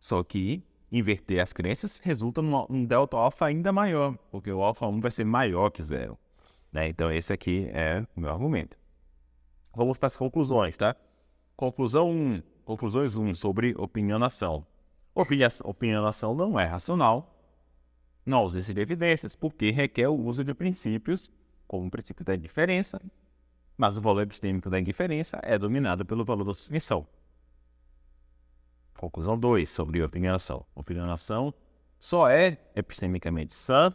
Só que inverter as crenças resulta num delta alfa ainda maior, porque o alfa 1 vai ser maior que zero. Né? Então esse aqui é o meu argumento. Vamos para as conclusões, tá? Conclusões 1 sobre opinionação. Opinionação não é racional, na ausência de evidências, porque requer o uso de princípios, como o princípio da indiferença, mas o valor epistêmico da indiferença é dominado pelo valor da suspensão. Conclusão 2 sobre opinionação. Opinionação só é epistemicamente sã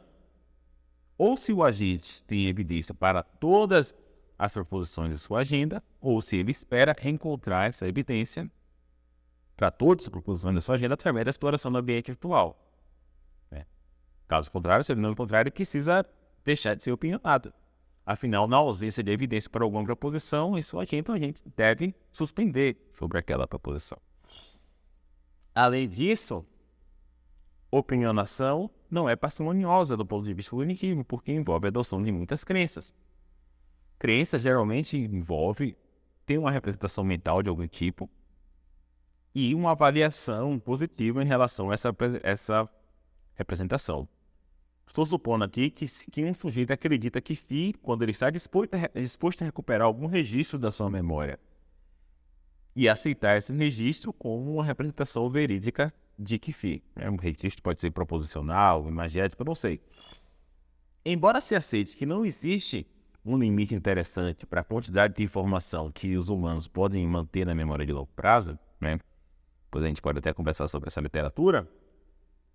ou se o agente tem evidência para todas as proposições de sua agenda, ou se ele espera encontrar essa evidência para todas as proposições da sua agenda através da exploração do ambiente virtual. Né? Caso contrário, se ele não encontrar, ele precisa deixar de ser opinionado. Afinal, na ausência de evidência para alguma proposição, a gente deve suspender sobre aquela proposição. Além disso, opinionação não é parcimoniosa do ponto de vista cognitivo, porque envolve a adoção de muitas crenças. Crença geralmente envolve ter uma representação mental de algum tipo e uma avaliação positiva em relação a essa representação. Estou supondo aqui que um sujeito acredita que Φ, quando ele está disposto a recuperar algum registro da sua memória e aceitar esse registro como uma representação verídica de que Φ. Um registro pode ser proposicional, imagético, eu não sei. Embora se aceite que não existe um limite interessante para a quantidade de informação que os humanos podem manter na memória de longo prazo, né? Depois a gente pode até conversar sobre essa literatura,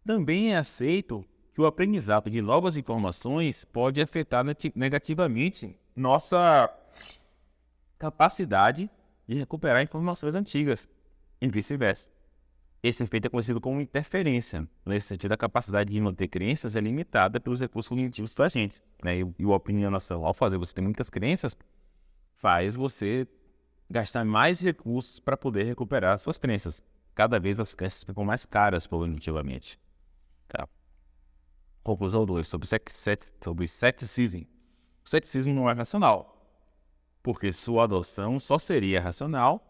também é aceito que o aprendizado de novas informações pode afetar negativamente nossa capacidade de recuperar informações antigas e vice-versa. Esse efeito é conhecido como interferência. Nesse sentido, a capacidade de manter crenças é limitada pelos recursos cognitivos da gente, né? E a opinionação, ao fazer você ter muitas crenças, faz você gastar mais recursos para poder recuperar suas crenças. Cada vez as crenças ficam mais caras cognitivamente. Tá. Conclusão 2, sobre ceticismo. O ceticismo não é racional, porque sua adoção só seria racional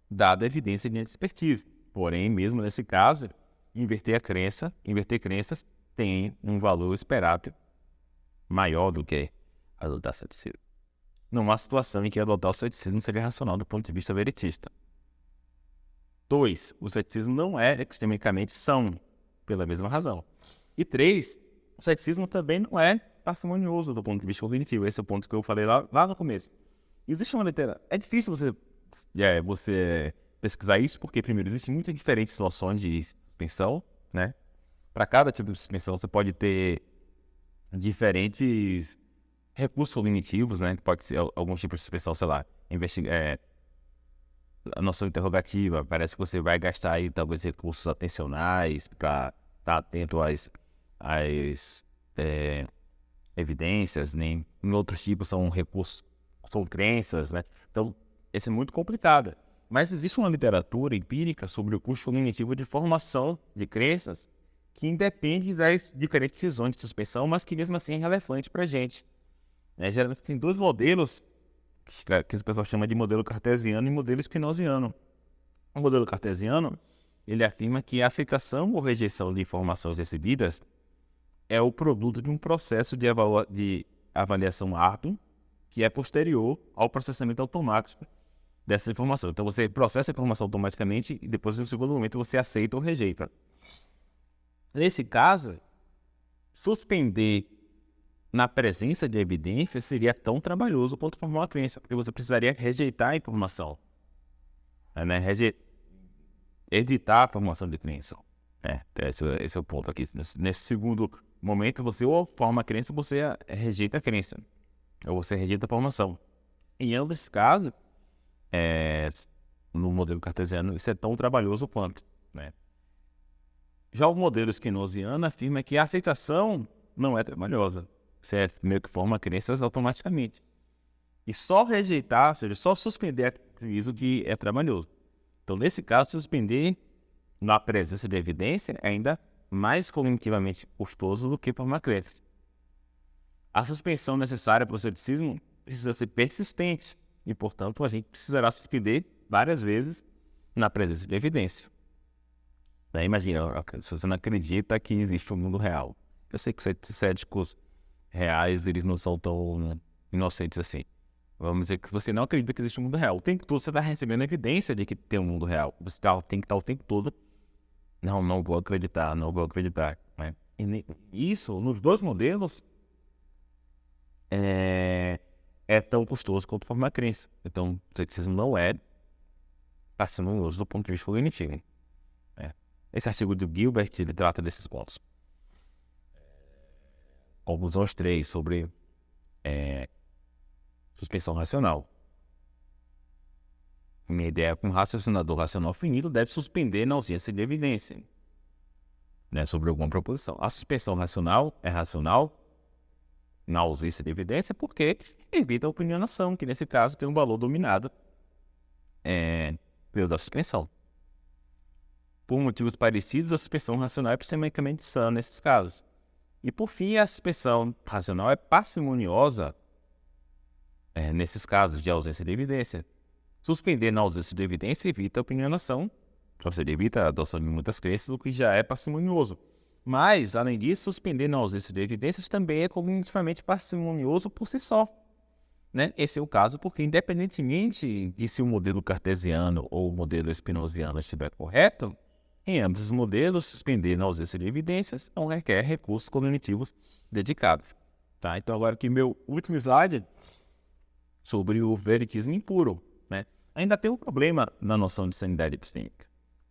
dada a evidência de expertise. Porém, mesmo nesse caso, inverter crenças tem um valor esperado maior do que adotar ceticismo. Não há situação em que adotar o ceticismo seria racional do ponto de vista veritista. 2, o ceticismo não é epistemicamente são, pela mesma razão. E 3, o ceticismo também não é parcimonioso do ponto de vista cognitivo. Esse é o ponto que eu falei lá no começo. Existe uma literatura... É difícil você pesquisar isso, porque, primeiro, existem muitas diferentes noções de suspensão, né? Para cada tipo de suspensão, você pode ter diferentes recursos cognitivos, né? Pode ser algum tipo de suspensão, sei lá, a noção interrogativa. Parece que você vai gastar aí, talvez, recursos atencionais para estar atento às evidências, né? Em outros tipos são recursos, são crenças, né? Então, esse é muito complicado. Mas existe uma literatura empírica sobre o curso cognitivo de formação de crenças que independe das diferentes visões de suspensão, mas que mesmo assim é relevante para a gente. Geralmente tem dois modelos que o pessoal chama de modelo cartesiano e modelo spinoziano. O modelo cartesiano, ele afirma que a aceitação ou rejeição de informações recebidas é o produto de um processo de avaliação árduo que é posterior ao processamento automático dessa informação. Então você processa a informação automaticamente e depois, no segundo momento, você aceita ou rejeita. Nesse caso, suspender na presença de evidência seria tão trabalhoso quanto formar uma crença, porque você precisaria rejeitar a informação, né? Evitar a formação de crença. Esse é o ponto aqui. Nesse segundo momento, você ou forma a crença ou você rejeita a crença, ou você rejeita a formação. Em ambos os casos, no modelo cartesiano, isso é tão trabalhoso quanto, né? Já o modelo spinoziano afirma que a aceitação não é trabalhosa. Você meio que forma crenças automaticamente. E só rejeitar, ou seja, só suspender o juízo que é trabalhoso. Então, nesse caso, suspender na presença de evidência é ainda mais cognitivamente custoso do que formar crenças. A suspensão necessária para o ceticismo precisa ser persistente e, portanto, a gente precisará suspender várias vezes na presença de evidência. Daí, imagina, se você não acredita que existe um mundo real. Eu sei que os céticos reais, eles não são tão inocentes assim. Vamos dizer que você não acredita que existe um mundo real. O tempo todo você está recebendo evidência de que tem um mundo real. Você tem que estar o tempo todo, não vou acreditar, né? E isso, nos dois modelos, é tão custoso quanto formar crença. Então, o ceticismo não é parcimonioso do ponto de vista cognitivo. Esse artigo do Gilbert, ele trata desses pontos. Conclusões 3 sobre suspensão racional. Minha ideia é que um raciocinador racional finito deve suspender na ausência de evidência, né, sobre alguma proposição. A suspensão racional é racional na ausência de evidência, porque evita a opinionação, que nesse caso tem um valor dominado pela suspensão. Por motivos parecidos, a suspensão racional é epistemicamente sã nesses casos. E por fim, a suspensão racional é parcimoniosa nesses casos de ausência de evidência. Suspender na ausência de evidência evita a opinionação, ou seja, evita a adoção de muitas crenças, o que já é parcimonioso. Mas, além disso, suspender na ausência de evidências também é cognitivamente parcimonioso por si só. Né? Esse é o caso porque, independentemente de se o modelo cartesiano ou o modelo spinoziano estiver correto, em ambos os modelos, suspender na ausência de evidências não requer recursos cognitivos dedicados. Tá? Então, agora aqui meu último slide sobre o veritismo impuro. Né? Ainda tem um problema na noção de sanidade epistêmica.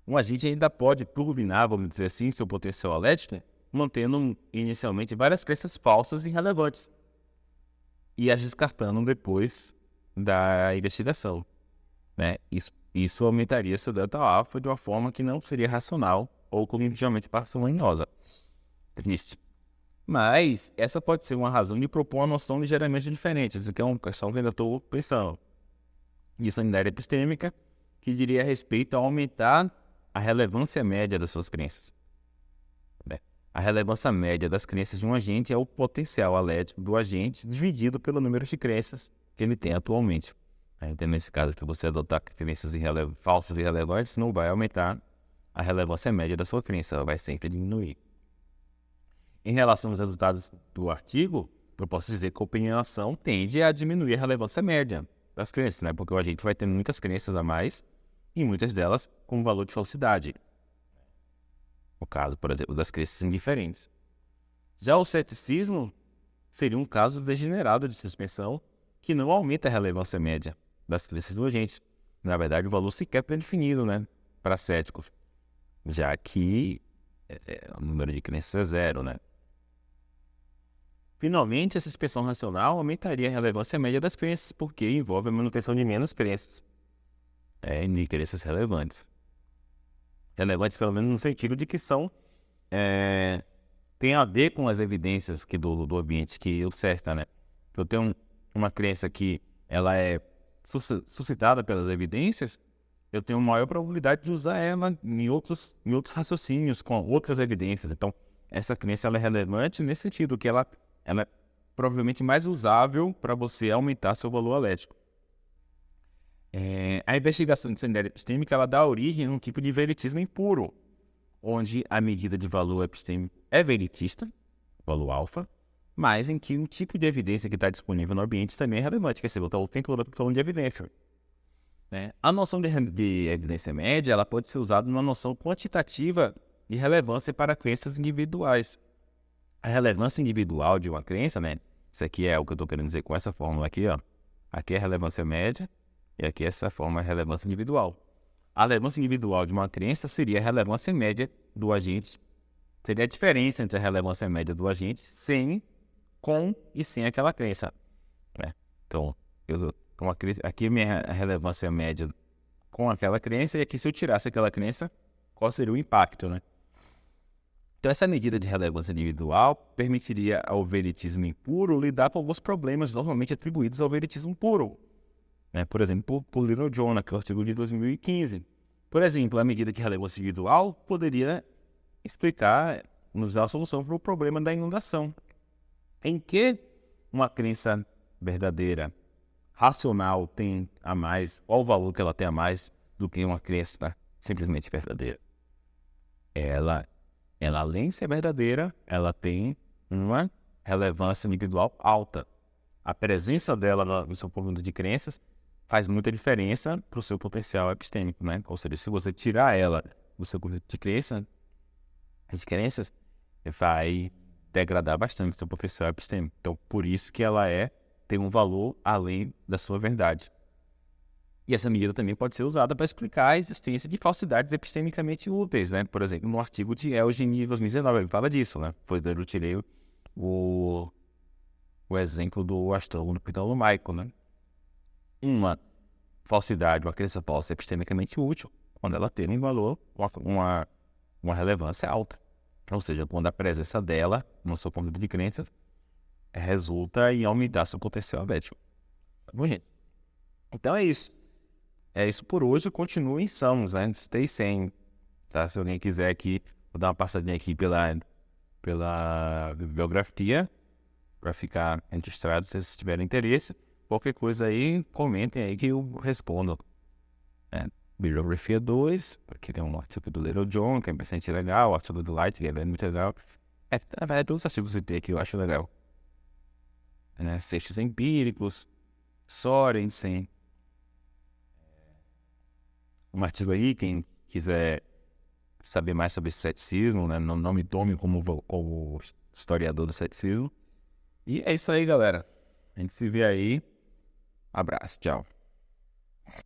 Um agente ainda pode turbinar, vamos dizer assim, seu potencial alético, mantendo inicialmente várias crenças falsas e irrelevantes, e as descartando depois da investigação. Né? Isso aumentaria seu delta alfa de uma forma que não seria racional ou cognitivamente parcimoniosa. Triste. Mas essa pode ser uma razão de propor uma noção ligeiramente diferente. Isso aqui é uma questão que ainda estou pensando. De sanidade epistêmica, que diria respeito a aumentar a relevância média das suas crenças. A relevância média das crenças de um agente é o potencial alético do agente dividido pelo número de crenças que ele tem atualmente. Então, nesse caso que você adotar crenças falsas e irrelevantes, não vai aumentar a relevância média da sua crença, ela vai sempre diminuir. Em relação aos resultados do artigo, eu posso dizer que a opinionação tende a diminuir a relevância média das crenças, né? Porque o agente vai ter muitas crenças a mais e muitas delas com valor de falsidade. No caso, por exemplo, das crenças indiferentes. Já o ceticismo seria um caso degenerado de suspensão que não aumenta a relevância média das crenças do agente. Na verdade, o valor sequer é pré-definido, né, para céticos, já que o número de crenças é zero, né? Finalmente, essa suspensão racional aumentaria a relevância média das crenças, porque envolve a manutenção de menos crenças, de crenças relevantes. Relevantes, pelo menos no sentido de que tem a ver com as evidências do ambiente que eu cerca, né? Eu tenho uma crença que ela é suscitada pelas evidências, eu tenho maior probabilidade de usar ela em outros raciocínios, com outras evidências. Então, essa crença ela é relevante nesse sentido, que ela é provavelmente mais usável para você aumentar seu valor alético. A investigação de sanidade epistêmica ela dá origem a um tipo de veritismo impuro, onde a medida de valor epistêmico é veritista, valor alfa, mas em que o tipo de evidência que está disponível no ambiente também é relevante, quer dizer, o tempo todo falando de evidência. Né? A noção de evidência média ela pode ser usada numa noção quantitativa de relevância para crenças individuais. A relevância individual de uma crença, né? Isso aqui é o que eu estou querendo dizer com essa fórmula aqui, ó. Aqui é a relevância média e aqui essa forma é a relevância individual. A relevância individual de uma crença seria a relevância média do agente. Seria a diferença entre a relevância média do agente com e sem aquela crença. Né? Então, aqui a minha relevância média com aquela crença e aqui se eu tirasse aquela crença, qual seria o impacto, né? Então, essa medida de relevância individual permitiria ao veritismo impuro lidar com alguns problemas normalmente atribuídos ao veritismo puro. Né? Por exemplo, por Little John, que é o artigo de 2015. Por exemplo, a medida de relevância individual poderia nos dar a solução para o problema da inundação, em que uma crença verdadeira, racional, tem a mais, qual o valor que ela tem a mais do que uma crença simplesmente verdadeira. Ela além de ser verdadeira, ela tem uma relevância individual alta. A presença dela no seu conjunto de crenças faz muita diferença para o seu potencial epistêmico, né? Ou seja, se você tirar ela do seu conjunto de crenças, vai degradar bastante o seu potencial epistêmico. Então, por isso que ela tem um valor além da sua verdade. E essa medida também pode ser usada para explicar a existência de falsidades epistemicamente úteis, né? Por exemplo, no artigo de Elgin de 2019, ele fala disso, né? Foi daí eu tirei o exemplo do astrônomo Ptolomaico, né? Uma falsidade, uma crença falsa epistemicamente útil, quando ela tem um valor, uma relevância alta. Ou seja, quando a presença dela no seu conjunto de crenças resulta em aumentar seu potencial ético. Tá bom, gente? Então é isso. É isso por hoje. Continue em Samos, né? Stay sane. Tá? Se alguém quiser aqui, vou dar uma passadinha aqui pela bibliografia para ficar registrado se vocês tiverem interesse. Qualquer coisa aí, comentem aí que eu respondo. Bibliografia 2, porque tem um artigo do Little John, que é bastante legal, o artigo do Light, que é muito legal. Na verdade, todos os artigos que tem aqui eu acho legal. Cestos empíricos, Sorensen. Um artigo aí, quem quiser saber mais sobre ceticismo, né? Não me tome como historiador do ceticismo. E é isso aí, galera. A gente se vê aí. Abraço, tchau.